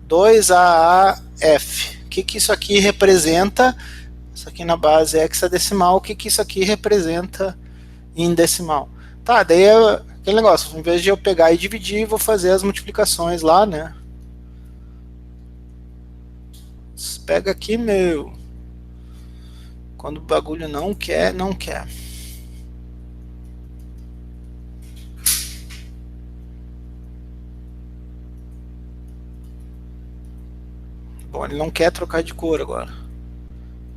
2AAF. O que isso aqui representa? Isso aqui na base é hexadecimal. O que isso aqui representa em decimal? Tá, daí é aquele negócio. Em vez de eu pegar e dividir, vou fazer as multiplicações lá, né? Pega aqui, meu. Quando o bagulho não quer, não quer. Bom, ele não quer trocar de cor agora.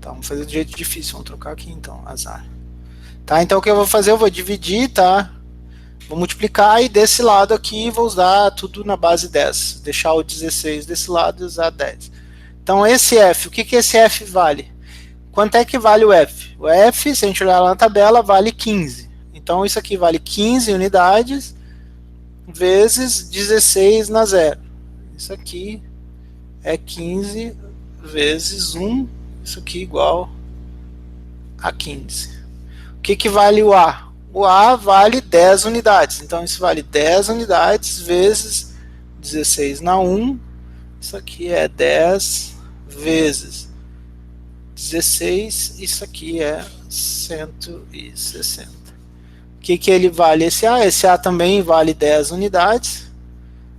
Tá, vamos fazer do jeito difícil. Vamos trocar aqui então, azar. Tá, então o que eu vou fazer? Eu vou dividir, tá? Vou multiplicar e desse lado aqui vou usar tudo na base 10. Deixar o 16 desse lado e usar 10. Então esse F, o que esse F vale? Quanto é que vale o F? O F, se a gente olhar lá na tabela, vale 15. Então isso aqui vale 15 unidades vezes 16 na zero. Isso aqui é 15 vezes 1, isso aqui igual a 15. O que vale o A? O A vale 10 unidades, então isso vale 10 unidades vezes 16 na 1, isso aqui é 10 vezes 16, isso aqui é 160. O que ele vale esse A? Esse A também vale 10 unidades,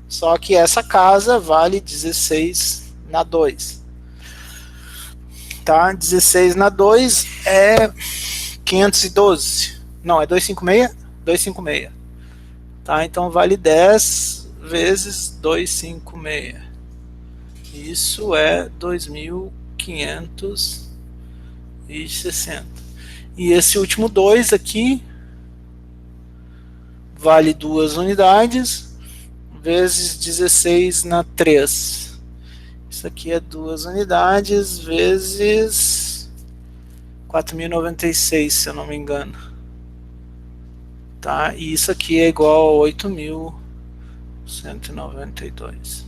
só que essa casa vale 16 na 2. Tá? 16 na 2 é 512. Não, é 256? 256. Tá? Então vale 10 vezes 256. Isso é 2.560. E esse último 2 aqui vale 2 unidades vezes 16 na 3. Isso aqui é 2 unidades vezes 4.096, se eu não me engano. Tá? E isso aqui é igual a 8.192.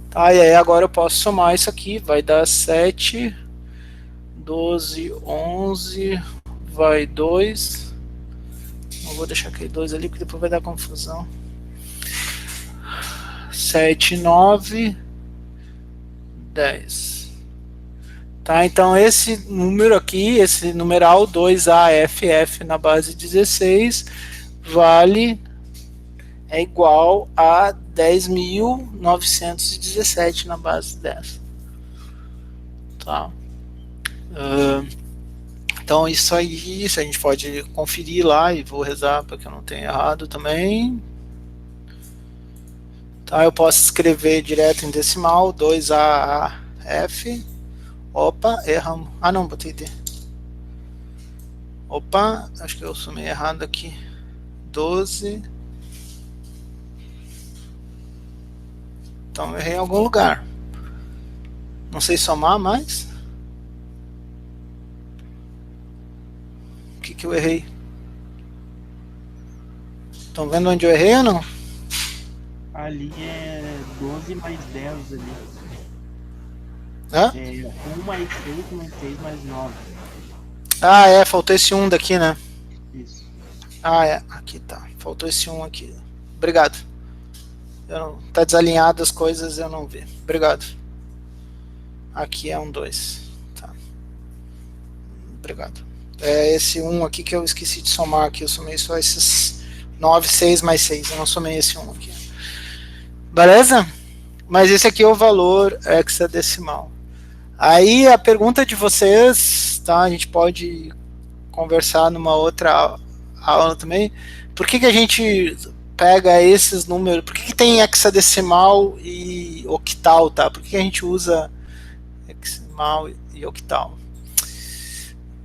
Tá? E aí agora eu posso somar isso aqui. Vai dar 7, 12, 11, vai 2. Não vou deixar aquele 2 ali, porque depois vai dar confusão. 7, 9... 10. Tá, então esse número aqui, esse numeral 2AFF na base 16 é igual a 10.917 na base 10. Tá. Então isso aí, isso a gente pode conferir lá, e vou rezar para que eu não tenha errado também. Tá, eu posso escrever direto em decimal, 2AAF. Opa, erramos. Ah não, botei D. Opa, acho que eu sumei errado aqui. 12. Então eu errei em algum lugar. Não sei somar mais. O que eu errei? Estão vendo onde eu errei ou não? Ali é 12 mais 10 ali. Hã? É 1 mais 6 mais 6 mais 9. Ah, faltou esse 1 daqui, né? Isso. Ah, aqui tá. Faltou esse 1 aqui. Obrigado. Tá desalinhado as coisas, eu não vi. Obrigado. Aqui é um 2. Tá. Obrigado. É esse 1 aqui que eu esqueci de somar aqui. Eu somei só esses 9, 6 mais 6. Eu não somei esse 1 aqui. Beleza? Mas esse aqui é o valor hexadecimal. Aí a pergunta de vocês, tá? A gente pode conversar numa outra aula também. Por que a gente pega esses números? Por que tem hexadecimal e octal, tá? Por que a gente usa hexadecimal e octal?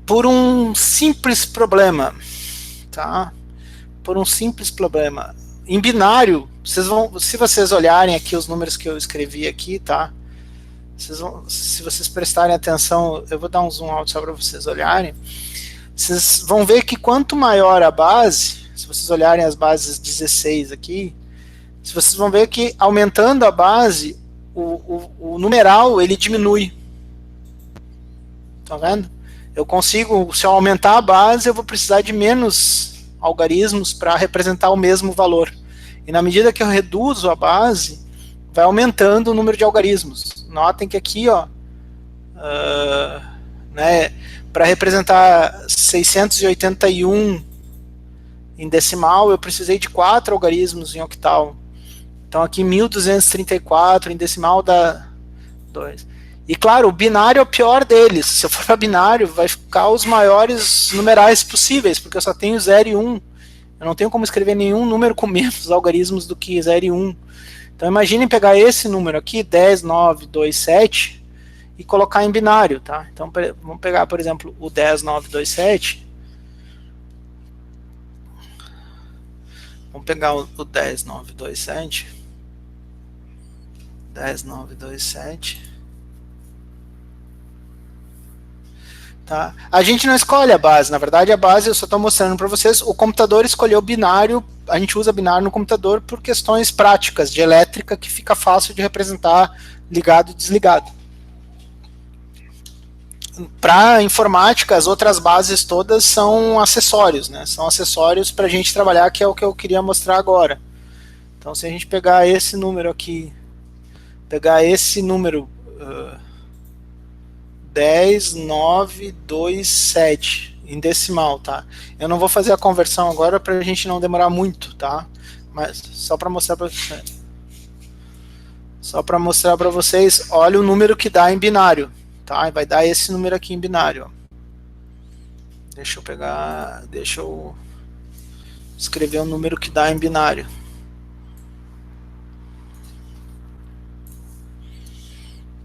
Por um simples problema, tá? Por um simples problema. Em binário, se vocês olharem aqui os números que eu escrevi aqui, tá? Se vocês prestarem atenção, eu vou dar um zoom out só para vocês olharem. Vocês vão ver que quanto maior a base, se vocês olharem as bases 16 aqui, vocês vão ver que aumentando a base, o numeral ele diminui. Tá vendo? Eu consigo, se eu aumentar a base, eu vou precisar de menos algarismos para representar o mesmo valor. E na medida que eu reduzo a base, vai aumentando o número de algarismos. Notem que aqui, ó, né, para representar 681 em decimal, eu precisei de 4 algarismos em octal. Então aqui 1234 em decimal dá 2. E claro, o binário é o pior deles. Se eu for para binário, vai ficar os maiores numerais possíveis, porque eu só tenho 0 e 1. Eu não tenho como escrever nenhum número com menos algarismos do que 0 e 1. Então imaginem pegar esse número aqui, 10, 9, 2, 7, e colocar em binário, tá? Então vamos pegar, por exemplo, o 10, 9, 2, 7. Vamos pegar o 10, 9, 2, 7. 10, 9, 2, 7. Tá? A gente não escolhe a base, na verdade a base eu só estou mostrando para vocês, o computador escolheu binário, a gente usa binário no computador por questões práticas de elétrica que fica fácil de representar ligado e desligado. Para informática, as outras bases todas são acessórios, né? São acessórios para a gente trabalhar, que é o que eu queria mostrar agora. Então se a gente pegar esse número aqui, pegar esse número 10, 9, 2, 7 em decimal, tá? Eu não vou fazer a conversão agora para a gente não demorar muito, tá? Mas só para mostrar para vocês. Só para mostrar para vocês, olha o número que dá em binário, tá? Vai dar esse número aqui em binário. Deixa eu escrever o número que dá em binário.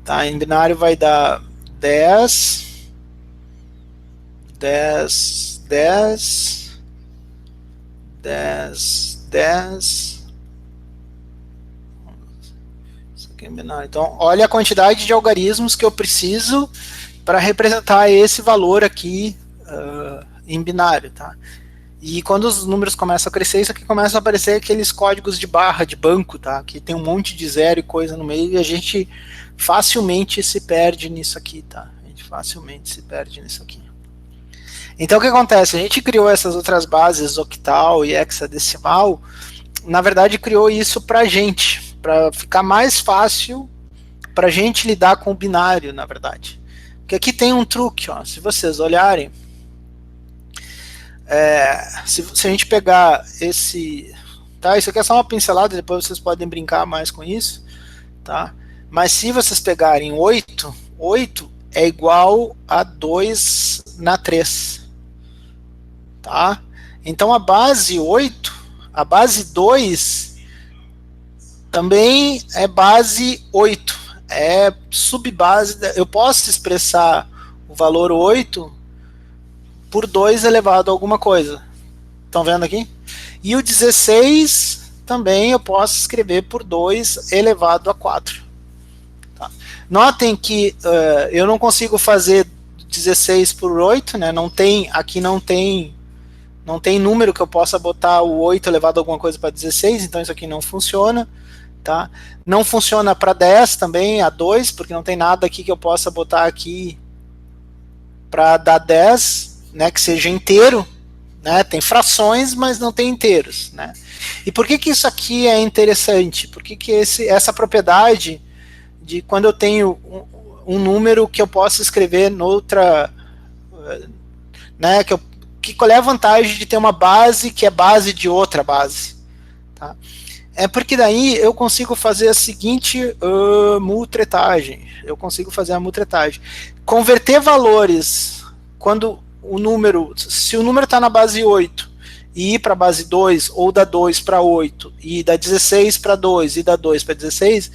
Tá, em binário vai dar 10, 10, 10, 10, 10. Isso aqui é binário. Então, olha a quantidade de algarismos que eu preciso para representar esse valor aqui em binário, tá? E quando os números começam a crescer, isso aqui começa a aparecer aqueles códigos de barra, de banco, tá? Que tem um monte de zero e coisa no meio, e a gente facilmente se perde nisso aqui, tá? A gente facilmente se perde nisso aqui. Então o que acontece? A gente criou essas outras bases, octal e hexadecimal, na verdade criou isso pra gente, para ficar mais fácil pra gente lidar com o binário, na verdade. Porque aqui tem um truque, ó, se vocês olharem, se a gente pegar esse tá? Isso aqui é só uma pincelada, depois vocês podem brincar mais com isso, tá? Mas se vocês pegarem 8, 8 é igual a 2 na 3, tá? Então a base 8, a base 2 também é base 8, é subbase, eu posso expressar o valor 8 por 2 elevado a alguma coisa. Estão vendo aqui? E o 16 também eu posso escrever por 2 elevado a 4. Tá? Notem que eu não consigo fazer 16 por 8, né? Aqui não tem número que eu possa botar o 8 elevado a alguma coisa para 16, então isso aqui não funciona. Tá? Não funciona para 10 também, a 2, porque não tem nada aqui que eu possa botar aqui para dar 10, né, que seja inteiro, né? Tem frações, mas não tem inteiros, né? E por que isso aqui é interessante? Por que essa propriedade de quando eu tenho um número que eu posso escrever noutra, né, qual é a vantagem de ter uma base que é base de outra base? Tá? É porque daí eu consigo fazer a seguinte mutretagem. Eu consigo fazer a mutretagem. Converter valores quando se o número está na base 8 e ir para a base 2, ou da 2 para 8, e da 16 para 2, e da 2 para 16,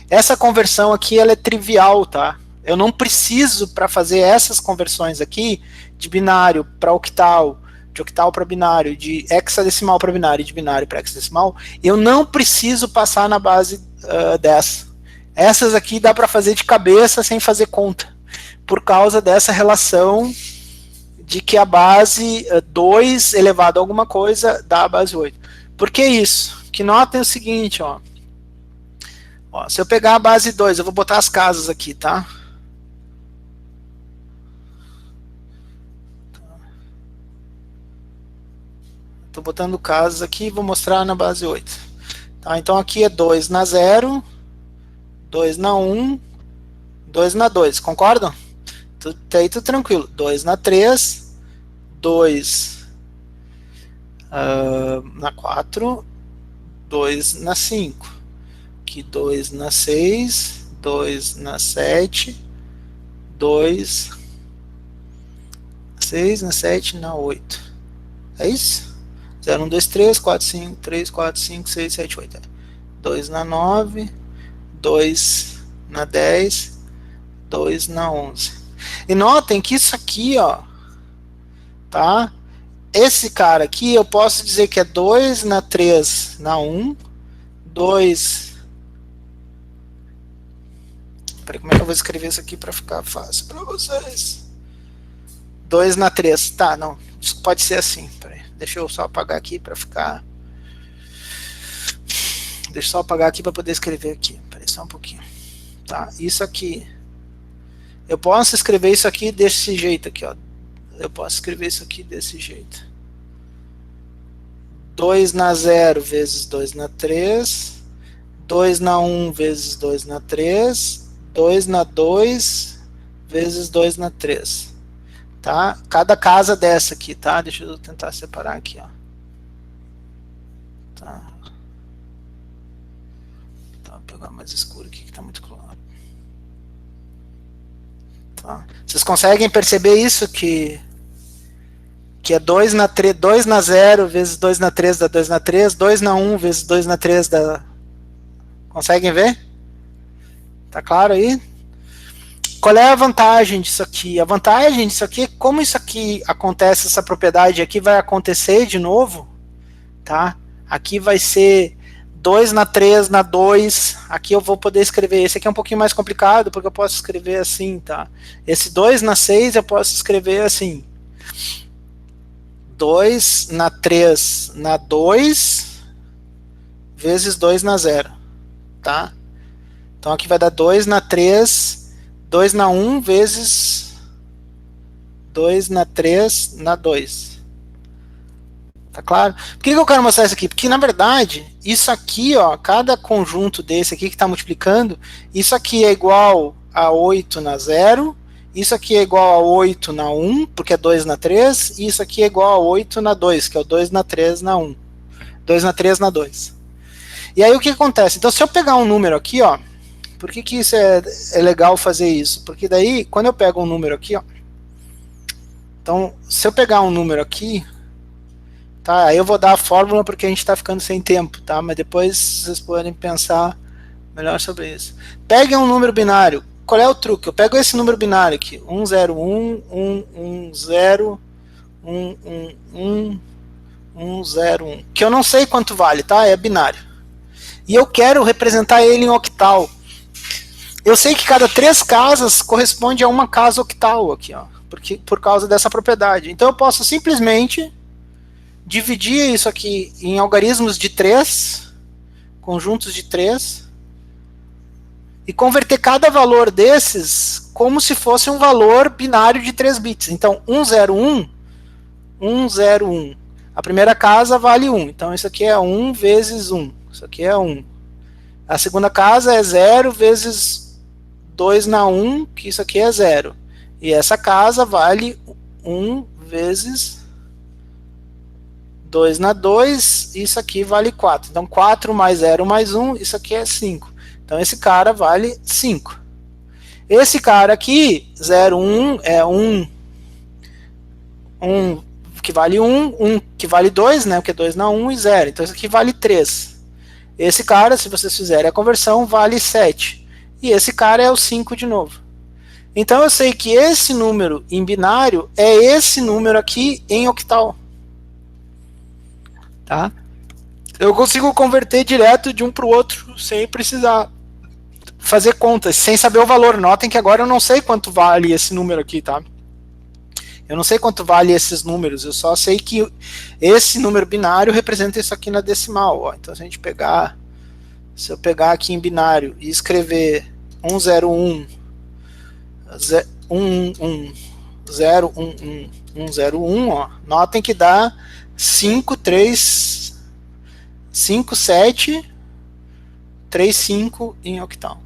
essa conversão aqui ela é trivial, tá? Eu não preciso, para fazer essas conversões aqui, de binário para octal, de octal para binário, de hexadecimal para binário, de binário para hexadecimal, eu não preciso passar na base 10. Essas aqui dá para fazer de cabeça sem fazer conta, por causa dessa relação de que a base 2 elevado a alguma coisa dá a base 8. Por que isso? Que notem o seguinte, ó. Se eu pegar a base 2, eu vou botar as casas aqui, tá? Estou botando casas aqui e vou mostrar na base 8. Tá, então aqui é 2 na 0, 2 na 1, 2 na 2, concordam? Até aí tudo tranquilo. 2 na 3, 2 na 4, 2 na 5, aqui 2 na 6, 2 na 7, 2 na 6, na 7, na 8. É isso? 0, 1, 2, 3, 4, 5, 3, 4, 5, 6, 7, 8. 2 na 9, 2 na 10, 2 na 11. E notem que isso aqui, ó, tá? Esse cara aqui eu posso dizer que é 2 na 3 na 1, 2. Peraí, como é que eu vou escrever isso aqui para ficar fácil para vocês? 2 na 3, tá, não, isso pode ser assim, peraí, deixa eu só apagar aqui para ficar. Deixa eu só apagar aqui para poder escrever aqui, peraí, só um pouquinho. Tá, isso aqui. Eu posso escrever isso aqui desse jeito aqui, ó. Eu posso escrever isso aqui desse jeito. 2 na 0 vezes 2 na 3, 2 na 1 vezes 2 na 3, 2 na 2 vezes 2 na 3. Tá? Cada casa dessa aqui, tá? Deixa eu tentar separar aqui, ó. Tá. Vou pegar mais escuro aqui que tá muito claro. Tá. Vocês conseguem perceber isso que é 2 na 3, 2 na 0 vezes 2 na 3 dá 2 na 3, 2 na 1 vezes 2 na 3 dá... Conseguem ver? Tá claro aí? Qual é a vantagem disso aqui? A vantagem disso aqui é como isso aqui acontece, essa propriedade aqui vai acontecer de novo, tá? Aqui vai ser 2 na 3 na 2, aqui eu vou poder escrever, esse aqui é um pouquinho mais complicado, porque eu posso escrever assim, tá? Esse 2 na 6 eu posso escrever assim, 2 na 3 na 2, vezes 2 na 0, tá? Então aqui vai dar 2 na 3, 2 na 1, vezes 2 na 3 na 2. Tá claro? Por que eu quero mostrar isso aqui? Porque, na verdade, isso aqui, ó, cada conjunto desse aqui que está multiplicando, isso aqui é igual a 8 na 0, isso aqui é igual a 8 na 1, porque é 2 na 3, e isso aqui é igual a 8 na 2, que é o 2 na 3 na 1. 2 na 3 na 2. E aí o que acontece? Então se eu pegar um número aqui, ó, por que isso é legal fazer isso? Porque daí, quando eu pego um número aqui, ó, então se eu pegar um número aqui, tá, aí eu vou dar a fórmula porque a gente está ficando sem tempo, tá, mas depois vocês podem pensar melhor sobre isso. Peguem um número binário. Qual é o truque? Eu pego esse número binário aqui, 101, 110, 111, 101, que eu não sei quanto vale, tá? É binário. E eu quero representar ele em octal. Eu sei que cada 3 casas corresponde a uma casa octal aqui, ó, por causa dessa propriedade. Então eu posso simplesmente dividir isso aqui em algarismos de 3, conjuntos de 3, e converter cada valor desses como se fosse um valor binário de 3 bits. Então 101, 101. A primeira casa vale 1. Então isso aqui é 1 vezes 1. Isso aqui é 1. A segunda casa é 0 vezes 2 na 1, que isso aqui é 0. E essa casa vale 1 vezes 2 na 2, isso aqui vale 4. Então 4 mais 0 mais 1, isso aqui é 5. Então esse cara vale 5. Esse cara aqui, 0, 1, é 1 que vale 1 que vale 2, né? Porque 2 na 1 e 0. Então esse aqui vale 3. Esse cara, se vocês fizerem a conversão, vale 7. E esse cara é o 5 de novo. Então eu sei que esse número em binário é esse número aqui em octal. Tá? Eu consigo converter direto de um para o outro sem precisar fazer contas, sem saber o valor. Notem que agora eu não sei quanto vale esse número aqui, tá? Eu não sei quanto vale esses números, eu só sei que esse número binário representa isso aqui na decimal. Ó. Então se a gente pegar, se eu pegar aqui em binário e escrever 101, 111, 011, 101, ó, notem que dá 5, 3, 5, 7, 3, 5 em octal.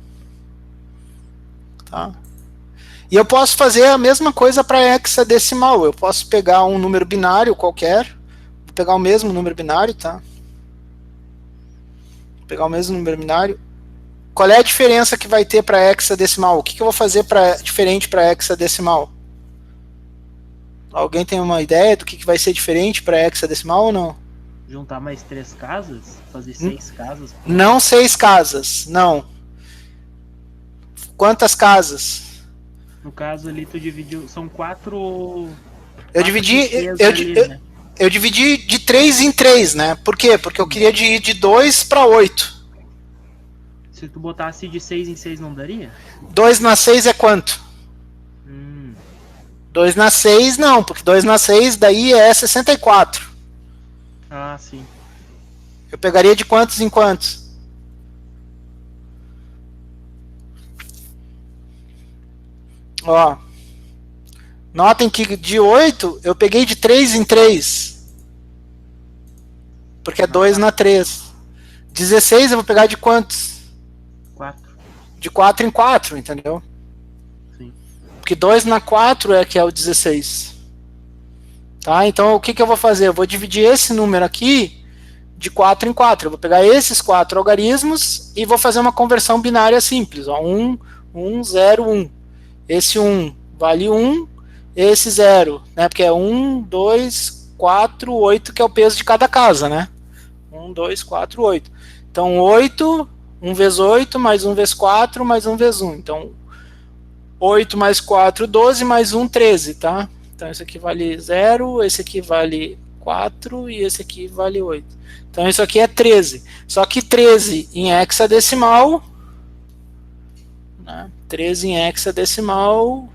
Tá? E eu posso fazer a mesma coisa para hexadecimal. Eu posso pegar um número binário qualquer, vou pegar o mesmo número binário, tá? Vou pegar o mesmo número binário. Qual é a diferença que vai ter para hexadecimal? O que eu vou fazer diferente para hexadecimal? Alguém tem uma ideia do que vai ser diferente para hexadecimal ou não? Juntar mais 3 casas? Fazer 6 casas? Não 6 casas, não. Quantas casas? No caso ali tu dividiu, são 4... Eu dividi de 3 em 3, né? Por quê? Porque eu queria ir de 2 para 8. Se tu botasse de 6 em 6 não daria? 2 na 6 é quanto? 2 na 6 não, porque 2 na 6 daí é 64. Ah, sim. Eu pegaria de quantos em quantos? Ó. Notem que de 8 eu peguei de 3 em 3. Porque é 2 na 3. 16 eu vou pegar de quantos? 4. De 4 em 4, entendeu? Sim. Porque 2 na 4 é que é o 16. Tá? Então o que eu vou fazer? Eu vou dividir esse número aqui de 4 em 4. Eu vou pegar esses 4 algarismos e vou fazer uma conversão binária simples. Ó, 1, 1, 0, 1. Esse 1 vale 1, esse 0, né? Porque é 1, 2, 4, 8, que é o peso de cada casa, né? 1, 2, 4, 8. Então 8, 1 vezes 8, mais 1 vezes 4, mais 1 vezes 1. Então 8 mais 4, 12, mais 1, 13, tá? Então esse aqui vale 0, esse aqui vale 4 e esse aqui vale 8. Então isso aqui é 13. Só que 13 em hexadecimal, né? 13 em hexadecimal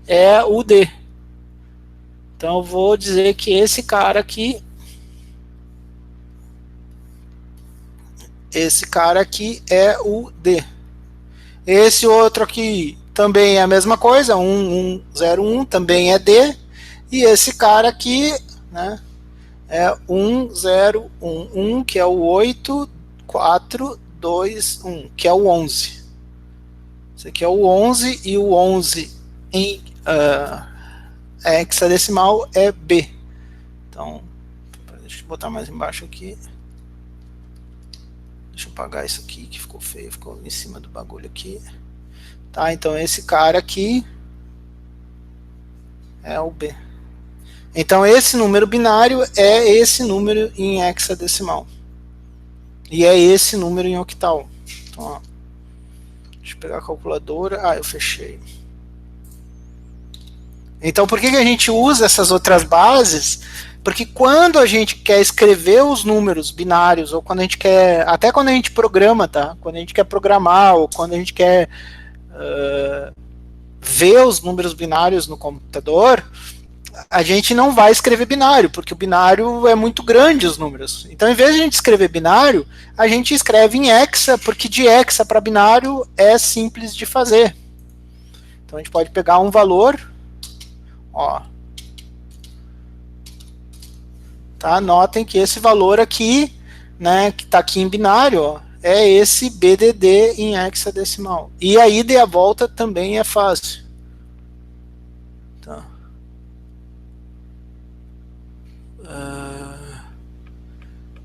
é o D. Então eu vou dizer que esse cara aqui é o D. Esse outro aqui também é a mesma coisa, 1101 também é D. E esse cara aqui, né, é 1011, que é o 8421, que é o 11. Esse aqui é o 11 e o 11 em hexadecimal é B. Então, Deixa eu botar mais embaixo aqui. Deixa eu apagar isso aqui que ficou feio, ficou em cima do bagulho aqui. Tá, então esse cara aqui é o B. Então esse número binário é esse número em hexadecimal. E é esse número em octal. Então, ó, deixa eu pegar a calculadora. Ah, eu fechei. Então por que a gente usa essas outras bases? Porque quando a gente quer escrever os números binários, ou quando a gente quer, até quando a gente programa, tá? Quando a gente quer programar, ou quando a gente quer ver os números binários no computador, a gente não vai escrever binário, porque o binário é muito grande os números. Então, em vez de a gente escrever binário, a gente escreve em hexa, porque de hexa para binário é simples de fazer. Então, a gente pode pegar um valor, ó. Tá? Notem que esse valor aqui, né, que está aqui em binário, ó, é esse BDD em hexadecimal. E a ida e a volta também é fácil. Tá.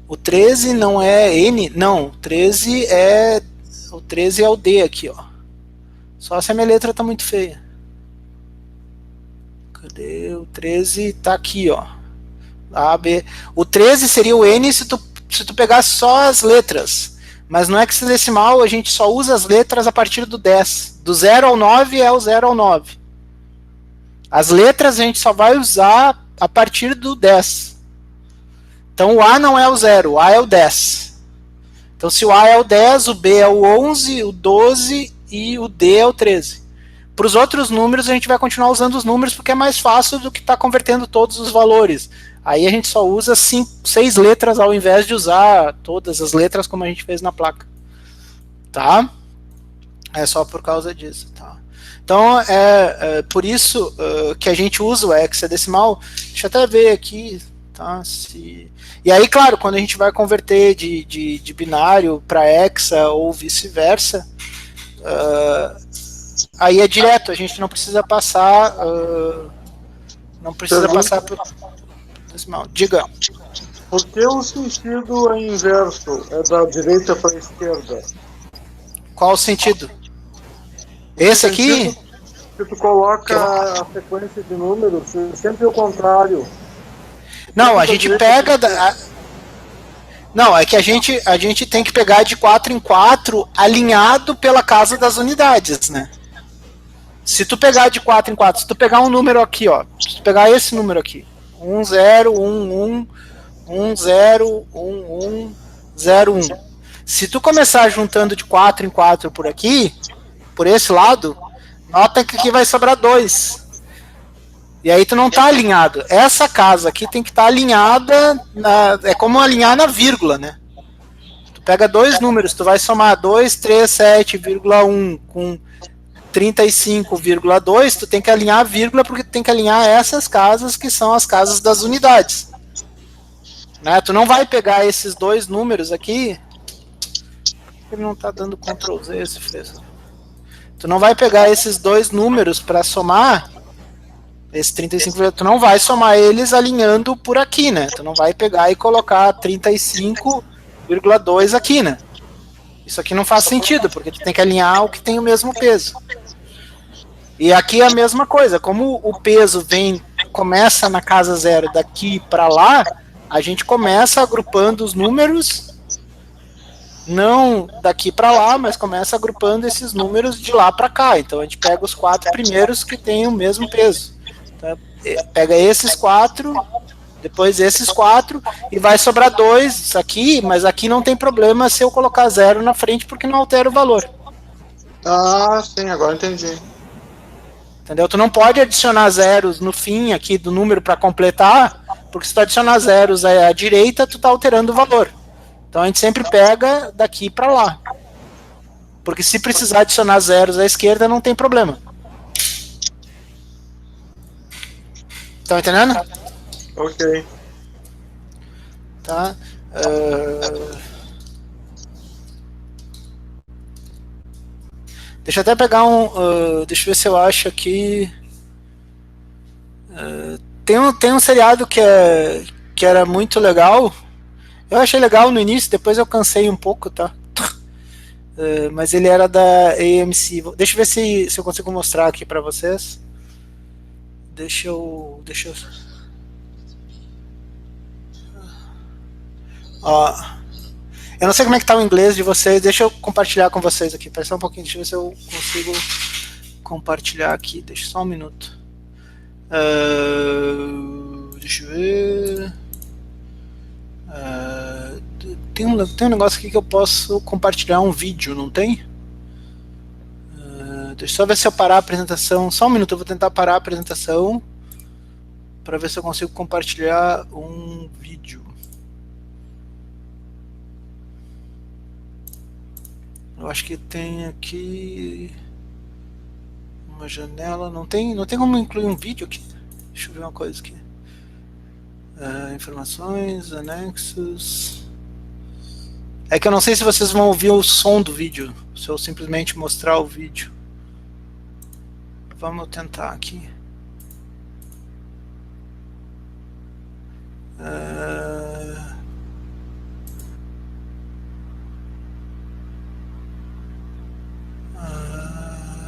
O 13 não é N, não, o 13 é o D aqui, ó. Só se a minha letra tá muito feia. Cadê? O 13 tá aqui, ó. A, B. O 13 seria o N se tu pegar só as letras. Mas no hexadecimal a gente só usa as letras a partir do 10. Do 0 ao 9 é o 0 ao 9. As letras a gente só vai usar a partir do 10. Então o A não é o 0, o A é o 10. Então se o A é o 10, o B é o 11, o 12 e o D é o 13. Para os outros números a gente vai continuar usando os números porque é mais fácil do que estar convertendo todos os valores. Aí a gente só usa 6 letras ao invés de usar todas as letras como a gente fez na placa. Tá? É só por causa disso. Tá? Então é por isso que a gente usa o hexadecimal. Deixa eu até ver aqui. Tá? E aí, claro, quando a gente vai converter de binário para hexa ou vice-versa, aí é direto, a gente não precisa passar por decimal. Diga. Por que o sentido é inverso? É da direita para a esquerda? Qual o sentido? Esse aqui? Se tu coloca a sequência de números, é sempre o contrário. Não, a gente pega... Não, é que a gente tem que pegar de 4 em 4 alinhado pela casa das unidades, né? Se tu pegar de 4 em 4, se tu pegar um número aqui, ó, se tu pegar esse número aqui, 1, 0, 1, 1, 1, 0, 1, 1, 0, 1. Se tu começar juntando de 4 em 4 por aqui, por esse lado, nota que aqui vai sobrar 2. E aí tu não tá alinhado. Essa casa aqui tem que estar alinhada, é como alinhar na vírgula, né? Tu pega dois números, tu vai somar 237,1 com 35,2, tu tem que alinhar a vírgula porque tu tem que alinhar essas casas que são as casas das unidades. Né? Tu não vai pegar esses dois números aqui. Ele não tá dando Ctrl Z esse fresco. Tu não vai pegar esses dois números para somar. Esse 35, tu não vai somar eles alinhando por aqui, né? Tu não vai pegar e colocar 35,2 aqui, né? Isso aqui não faz sentido, porque tu tem que alinhar o que tem o mesmo peso. E aqui é a mesma coisa, como o peso começa na casa 0 daqui para lá, a gente começa agrupando os números, não daqui para lá, mas começa agrupando esses números de lá para cá. Então a gente pega os 4 primeiros que têm o mesmo peso. Então, pega esses 4, depois esses 4, e vai sobrar 2 aqui, mas aqui não tem problema se eu colocar 0 na frente, porque não altera o valor. Ah, sim, agora entendi. Entendeu? Tu não pode adicionar zeros no fim aqui do número para completar, porque se tu adicionar zeros à direita, tu tá alterando o valor. Então a gente sempre pega daqui para lá. Porque se precisar adicionar zeros à esquerda, não tem problema. Estão entendendo? Ok. Tá. Deixa eu até pegar deixa eu ver se eu acho aqui. Tem um seriado que é que era muito legal. Eu achei legal no início, depois eu cansei um pouco, tá? Mas ele era da AMC. Deixa eu ver se eu consigo mostrar aqui para vocês. Deixa eu. Ó, eu não sei como é que tá o inglês de vocês. Deixa eu compartilhar com vocês aqui. Espera só um pouquinho, deixa eu ver se eu consigo compartilhar aqui. Deixa só um minuto. Deixa eu ver. Tem um negócio aqui que eu posso compartilhar um vídeo, não tem? Deixa eu só ver se eu parar a apresentação. Só um minuto, eu vou tentar parar a apresentação para ver se eu consigo compartilhar um vídeo. Eu acho que tem aqui uma janela. Não tem como incluir um vídeo aqui? Deixa eu ver uma coisa aqui. Informações, anexos. É que eu não sei se vocês vão ouvir o som do vídeo, se eu simplesmente mostrar o vídeo. Vamos tentar aqui.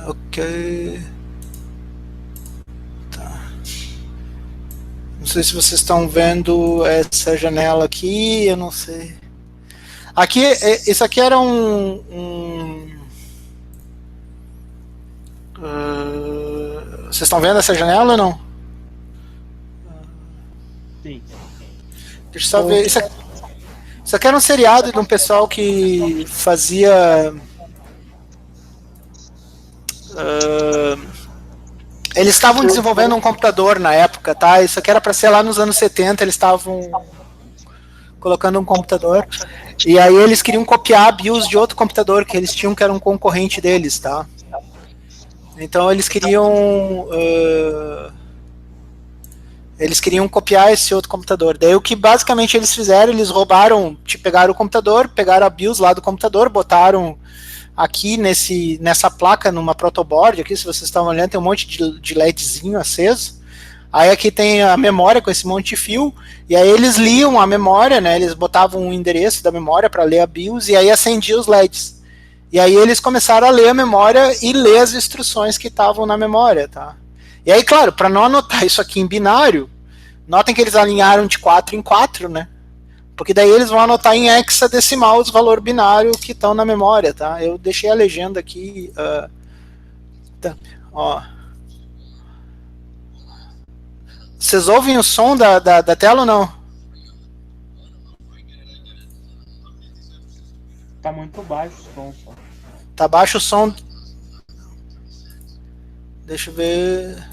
Ok. Tá. Não sei se vocês estão vendo essa janela aqui, eu não sei. Aqui, isso aqui era vocês estão vendo essa janela ou não? Sim. Deixa eu só ver. Isso aqui era um seriado de um pessoal que fazia. Eles estavam desenvolvendo um computador na época, tá? Isso aqui era para ser lá nos anos 70, eles estavam colocando um computador. E aí eles queriam copiar a BIOS de outro computador que eles tinham, que era um concorrente deles, tá? Então eles queriam copiar esse outro computador. Daí o que basicamente eles fizeram, eles pegaram o computador, pegaram a BIOS lá do computador, botaram aqui nessa placa, numa protoboard, aqui se vocês estão olhando, tem um monte de LEDzinho aceso. Aí aqui tem a memória com esse monte de fio, e aí eles liam a memória, né? Eles botavam o endereço da memória para ler a BIOS, e aí acendia os LEDs. E aí eles começaram a ler a memória e ler as instruções que estavam na memória, tá? E aí, claro, para não anotar isso aqui em binário, notem que eles alinharam de 4 em 4, né? Porque daí eles vão anotar em hexadecimal os valores binários que estão na memória, tá? Eu deixei a legenda aqui. Ó. Vocês ouvem o som da tela ou não? Tá muito baixo o som, só. Tá baixo o som. Deixa eu ver.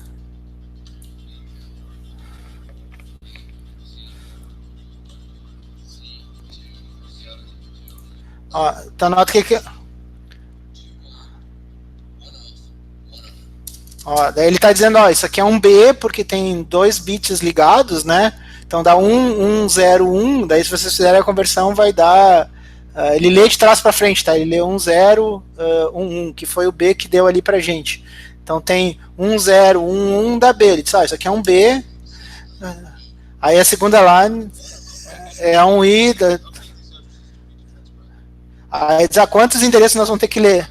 Ó, tá nota que ó, daí ele tá dizendo, ó, isso aqui é um B porque tem 2 bits ligados, né? Então dá 101, daí se vocês fizerem a conversão vai dar ele lê de trás para frente, tá? Ele lê 1011, que foi o B que deu ali pra gente. Então tem 1011 da B. Ele diz, isso aqui é um B. Aí a segunda line é um I. Aí diz, quantos endereços nós vamos ter que ler?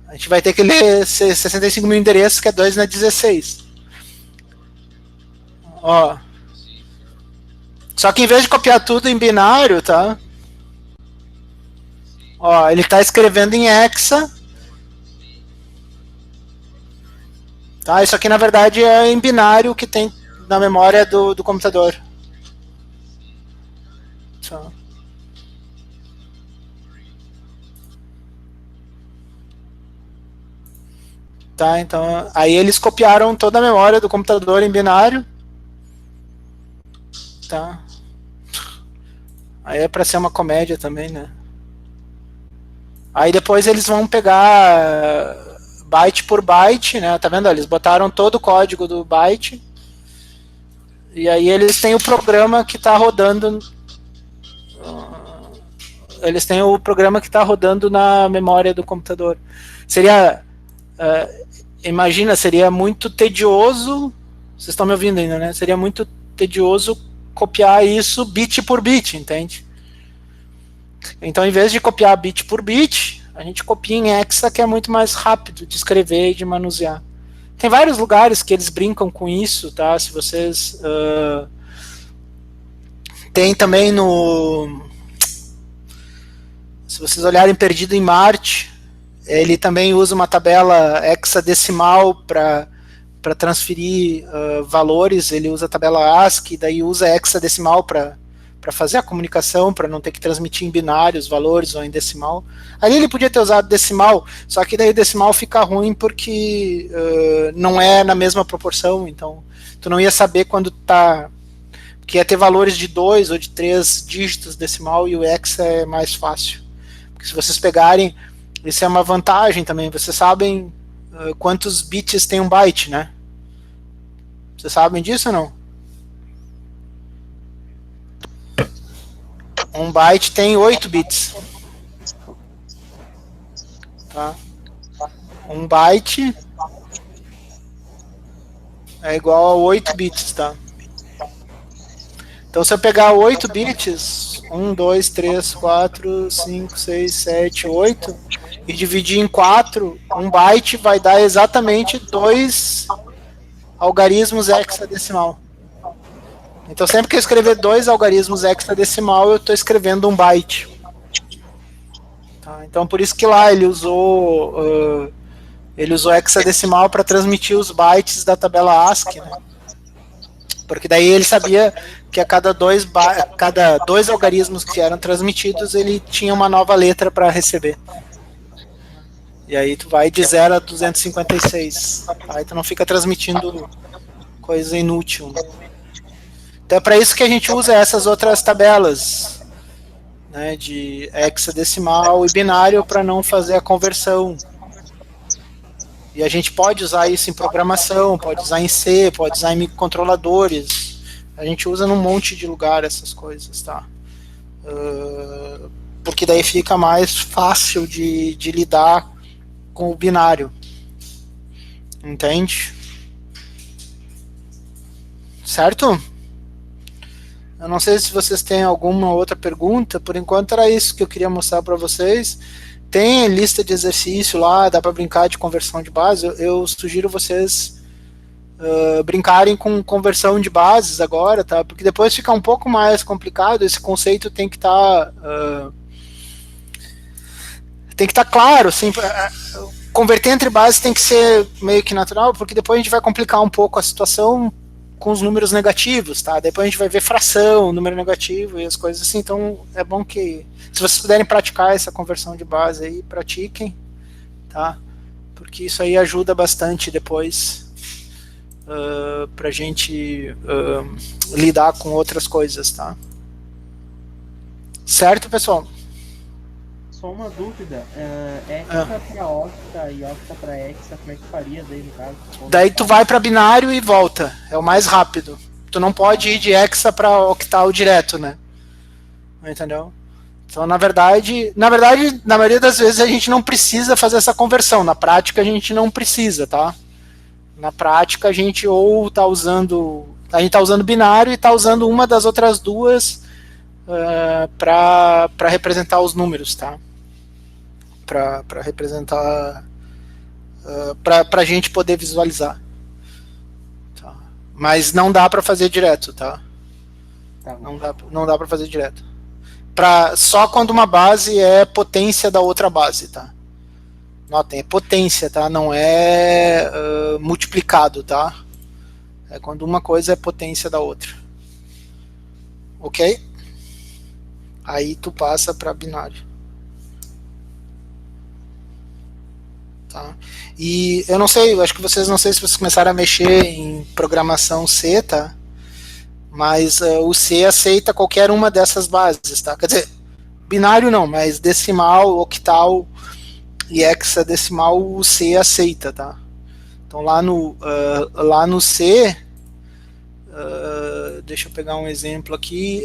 A gente vai ter que ler 65 mil endereços, que é 2 na 16. Ó. Só que em vez de copiar tudo em binário, tá? Ó, ele está escrevendo em hexa. Tá? Isso aqui na verdade é em binário que tem na memória do computador. Só. Tá, então aí eles copiaram toda a memória do computador em binário. Tá. Aí é para ser uma comédia também, né? Aí depois eles vão pegar byte por byte, né? Tá vendo? Eles botaram todo o código do byte. E aí eles têm o programa que está rodando. Eles têm o programa que está rodando na memória do computador. Seria, imagina, seria muito tedioso. Vocês estão me ouvindo ainda, né? Seria muito tedioso copiar isso bit por bit, entende? Então, em vez de copiar bit por bit, a gente copia em hexa, que é muito mais rápido de escrever e de manusear. Tem vários lugares que eles brincam com isso, tá? Se vocês... tem também se vocês olharem Perdido em Marte, ele também usa uma tabela hexadecimal para transferir valores, ele usa a tabela ASCII, daí usa hexadecimal para fazer a comunicação, para não ter que transmitir em binário os valores ou em decimal. Ali ele podia ter usado decimal, só que daí o decimal fica ruim porque não é na mesma proporção, então tu não ia saber quando tá... Porque ia ter valores de 2 ou de 3 dígitos decimal e o hexa é mais fácil. Porque se vocês pegarem, isso é uma vantagem também, vocês sabem quantos bits tem um byte, né? Vocês sabem disso ou não? Um byte tem 8 bits. Tá? Um byte é igual a 8 bits, tá? Então, se eu pegar 8 bits, 1, 2, 3, 4, 5, 6, 7, 8, e dividir em 4, um byte vai dar exatamente 2 algarismos hexadecimal. Então, sempre que eu escrever 2 algarismos hexadecimal, eu estou escrevendo um byte. Tá? Então, por isso que lá ele usou hexadecimal para transmitir os bytes da tabela ASCII, né? Porque daí ele sabia que a cada dois algarismos que eram transmitidos, ele tinha uma nova letra para receber. E aí tu vai de 0 a 256. Aí tu não fica transmitindo coisa inútil, né? Então é para isso que a gente usa essas outras tabelas, né, de hexadecimal e binário para não fazer a conversão. E a gente pode usar isso em programação, pode usar em C, pode usar em microcontroladores. A gente usa num monte de lugar essas coisas, tá? Porque daí fica mais fácil de lidar com o binário. Entende? Certo? Eu não sei se vocês têm alguma outra pergunta. Por enquanto era isso que eu queria mostrar para vocês. Tem lista de exercício lá, dá para brincar de conversão de base. Eu sugiro vocês brincarem com conversão de bases agora, tá? Porque depois fica um pouco mais complicado. Esse conceito tem que estar claro, assim. Converter entre bases tem que ser meio que natural, porque depois a gente vai complicar um pouco a situação com os números negativos, tá? Depois a gente vai ver fração, número negativo e as coisas assim. Então é bom que, se vocês puderem praticar essa conversão de base aí, pratiquem, tá? Porque isso aí ajuda bastante depois pra gente lidar com outras coisas, tá? Certo, pessoal? Só uma dúvida, hexa para octa e octa para hexa, como é que faria daí no caso? Daí tu vai para binário e volta, é o mais rápido. Tu não pode ir de hexa para octal direto, né? Entendeu? Então, na verdade, na maioria das vezes a gente não precisa fazer essa conversão. Na prática a gente não precisa, tá? Na prática a gente ou tá usando binário e tá usando uma das outras duas para representar os números, tá? Para representar, para a gente poder visualizar, tá? Mas não dá para fazer direto, tá? Não dá para fazer direto. Só quando uma base é potência da outra base, tá? Notem, é potência, tá? Não é multiplicado, tá? É quando uma coisa é potência da outra. Ok? Aí tu passa para binário. Tá? E eu não sei, acho que vocês não sei se vocês começaram a mexer em programação C, tá? Mas o C aceita qualquer uma dessas bases, tá? Quer dizer, binário não, mas decimal, octal e hexadecimal o C aceita, tá? Então lá no C, deixa eu pegar um exemplo aqui.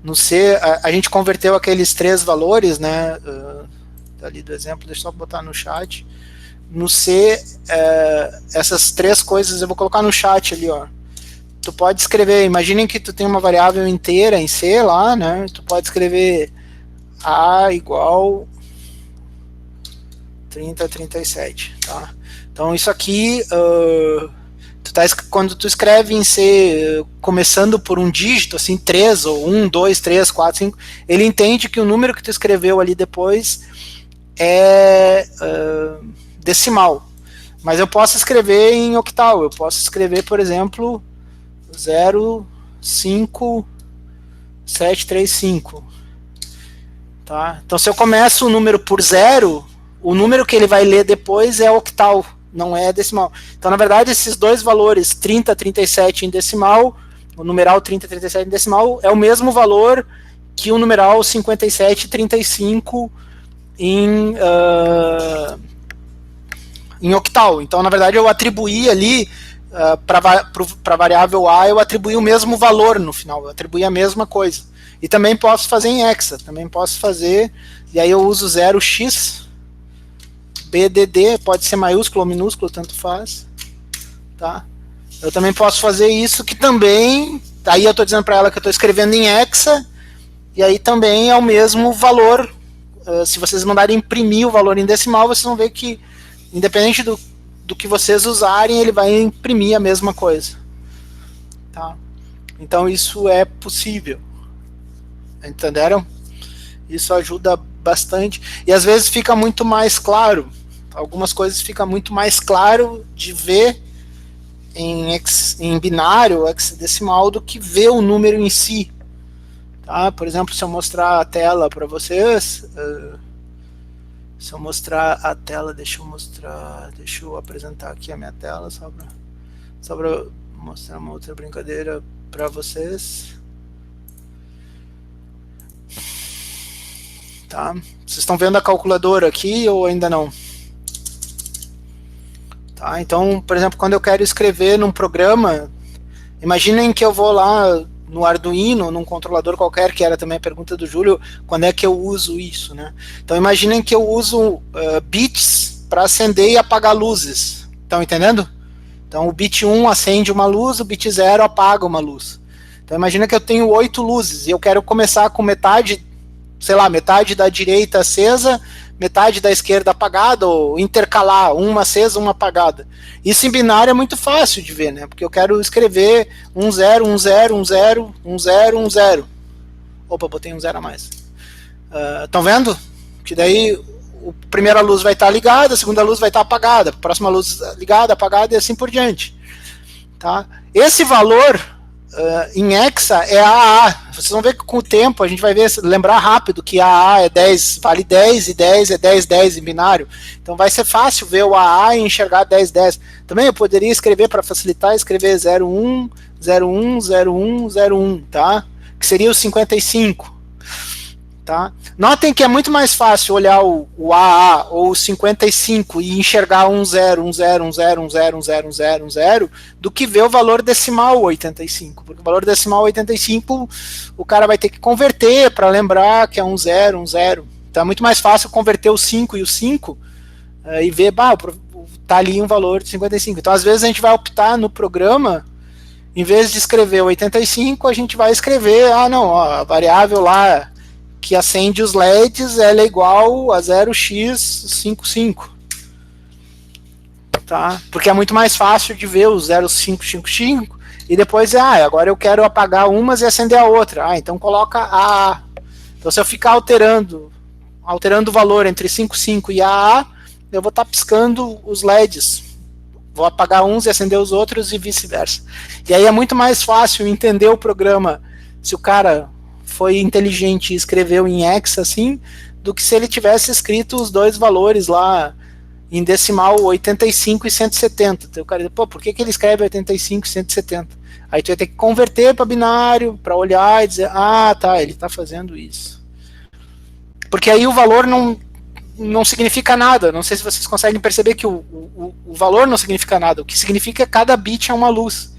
No C, a gente converteu aqueles 3 valores, né? Ali do exemplo, deixa eu só botar no chat. No C, essas 3 coisas eu vou colocar no chat ali, ó. tu pode escrever, imaginem que tu tem uma variável inteira em C lá, né? Tu pode escrever A igual 30 a 37, tá? Então isso aqui, quando tu escreve em C, começando por um dígito, assim, 3, ou 1, 2, 3, 4, 5, ele entende que o número que tu escreveu ali depois é decimal. Mas eu posso escrever em octal, eu posso escrever, por exemplo, 05735. Tá? Então, se eu começo o número por 0, o número que ele vai ler depois é octal, não é decimal. Então, na verdade, esses dois valores, 30, 37 em decimal, o numeral 30, 37 em decimal, é o mesmo valor que o numeral 57, 35 em octal. Então, na verdade, eu atribuí ali, para a variável A, eu atribuí o mesmo valor no final, eu atribuí a mesma coisa. E também posso fazer em hexa, também posso fazer, e aí eu uso 0x, BDD, pode ser maiúsculo ou minúsculo, tanto faz. Tá? Eu também posso fazer isso, que também, aí eu estou dizendo para ela que eu estou escrevendo em hexa, e aí também é o mesmo valor. Se vocês mandarem imprimir o valor em decimal, vocês vão ver que, independente do que vocês usarem, ele vai imprimir a mesma coisa. Tá? Então isso é possível. Entenderam? Isso ajuda bastante. E às vezes fica muito mais claro. Algumas coisas fica muito mais claro de ver em binário, hexadecimal, do que ver o número em si. Tá? Por exemplo, se eu mostrar a tela para vocês, se eu mostrar a tela, deixa eu apresentar aqui a minha tela só para mostrar uma outra brincadeira para vocês. Tá? Vocês estão vendo a calculadora aqui ou ainda não? Tá? Então, por exemplo, quando eu quero escrever num programa, imaginem que eu vou lá no Arduino, num controlador qualquer, que era também a pergunta do Júlio, quando é que eu uso isso, né? Então imaginem que eu uso bits para acender e apagar luzes. Estão entendendo? Então o bit 1 acende uma luz, o bit 0 apaga uma luz. Então imagina que eu tenho 8 luzes e eu quero começar com metade, sei lá, metade da direita acesa, metade da esquerda apagada, ou intercalar, uma acesa, uma apagada. Isso em binário é muito fácil de ver, né? Porque eu quero escrever 1, 0, 1, 0, 1, 0, 1, 0, 1, 0. Opa, botei um 0 a mais. Estão vendo? Que daí a primeira luz vai estar ligada, a segunda luz vai estar apagada, a próxima luz ligada, apagada e assim por diante. Tá? Esse valor em hexa é AA. Vocês vão ver que com o tempo a gente vai lembrar rápido que AA é 10, vale 10 e 10 é 10, 10 em binário. Então vai ser fácil ver o AA e enxergar 10, 10. Também eu poderia escrever, para facilitar, escrever 01, 01, 01, 01, tá? Que seria o 55. Tá? Notem que é muito mais fácil olhar o AA ou o 55 e enxergar 1, 0, 1, 0, 1, 0, 1, 0, 1, 0, 1, 0, 1, 0, do que ver o valor decimal 85. Porque o valor decimal 85 o cara vai ter que converter para lembrar que é 1, 0, 1, 0. Então é muito mais fácil converter o 5 e o 5 e ver, tá ali um valor de 55. Então às vezes a gente vai optar no programa, em vez de escrever 85, a gente vai escrever, a variável lá que acende os LEDs, ela é igual a 0x55. Tá? Porque é muito mais fácil de ver o 0555 e depois, agora eu quero apagar umas e acender a outra. Então coloca AA. Então se eu ficar alterando o valor entre 55 e AA, eu vou estar piscando os LEDs. Vou apagar uns e acender os outros e vice-versa. E aí é muito mais fácil entender o programa se o cara foi inteligente e escreveu em hexa assim, do que se ele tivesse escrito os dois valores lá em decimal 85 e 170. Então o cara diz, por que ele escreve 85 e 170? Aí tu vai ter que converter para binário, para olhar e dizer, ele está fazendo isso. Porque aí o valor não significa nada. Não sei se vocês conseguem perceber que o valor não significa nada. O que significa é que cada bit é uma luz.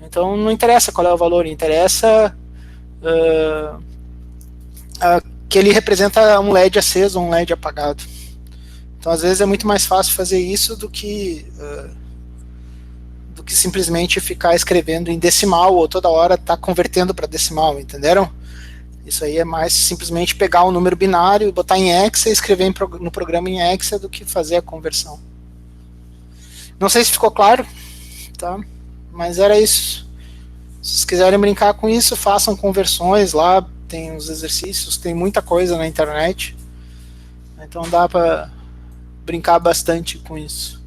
Então não interessa qual é o valor, interessa que ele representa um LED aceso ou um LED apagado. Então às vezes é muito mais fácil fazer isso do que que simplesmente ficar escrevendo em decimal ou toda hora tá convertendo para decimal, entenderam? Isso aí é mais simplesmente pegar o número binário, botar em hexa e escrever no programa em hexa do que fazer a conversão. Não sei se ficou claro, tá? Mas era isso. Se vocês quiserem brincar com isso, façam conversões lá, tem os exercícios, tem muita coisa na internet. Então dá para brincar bastante com isso.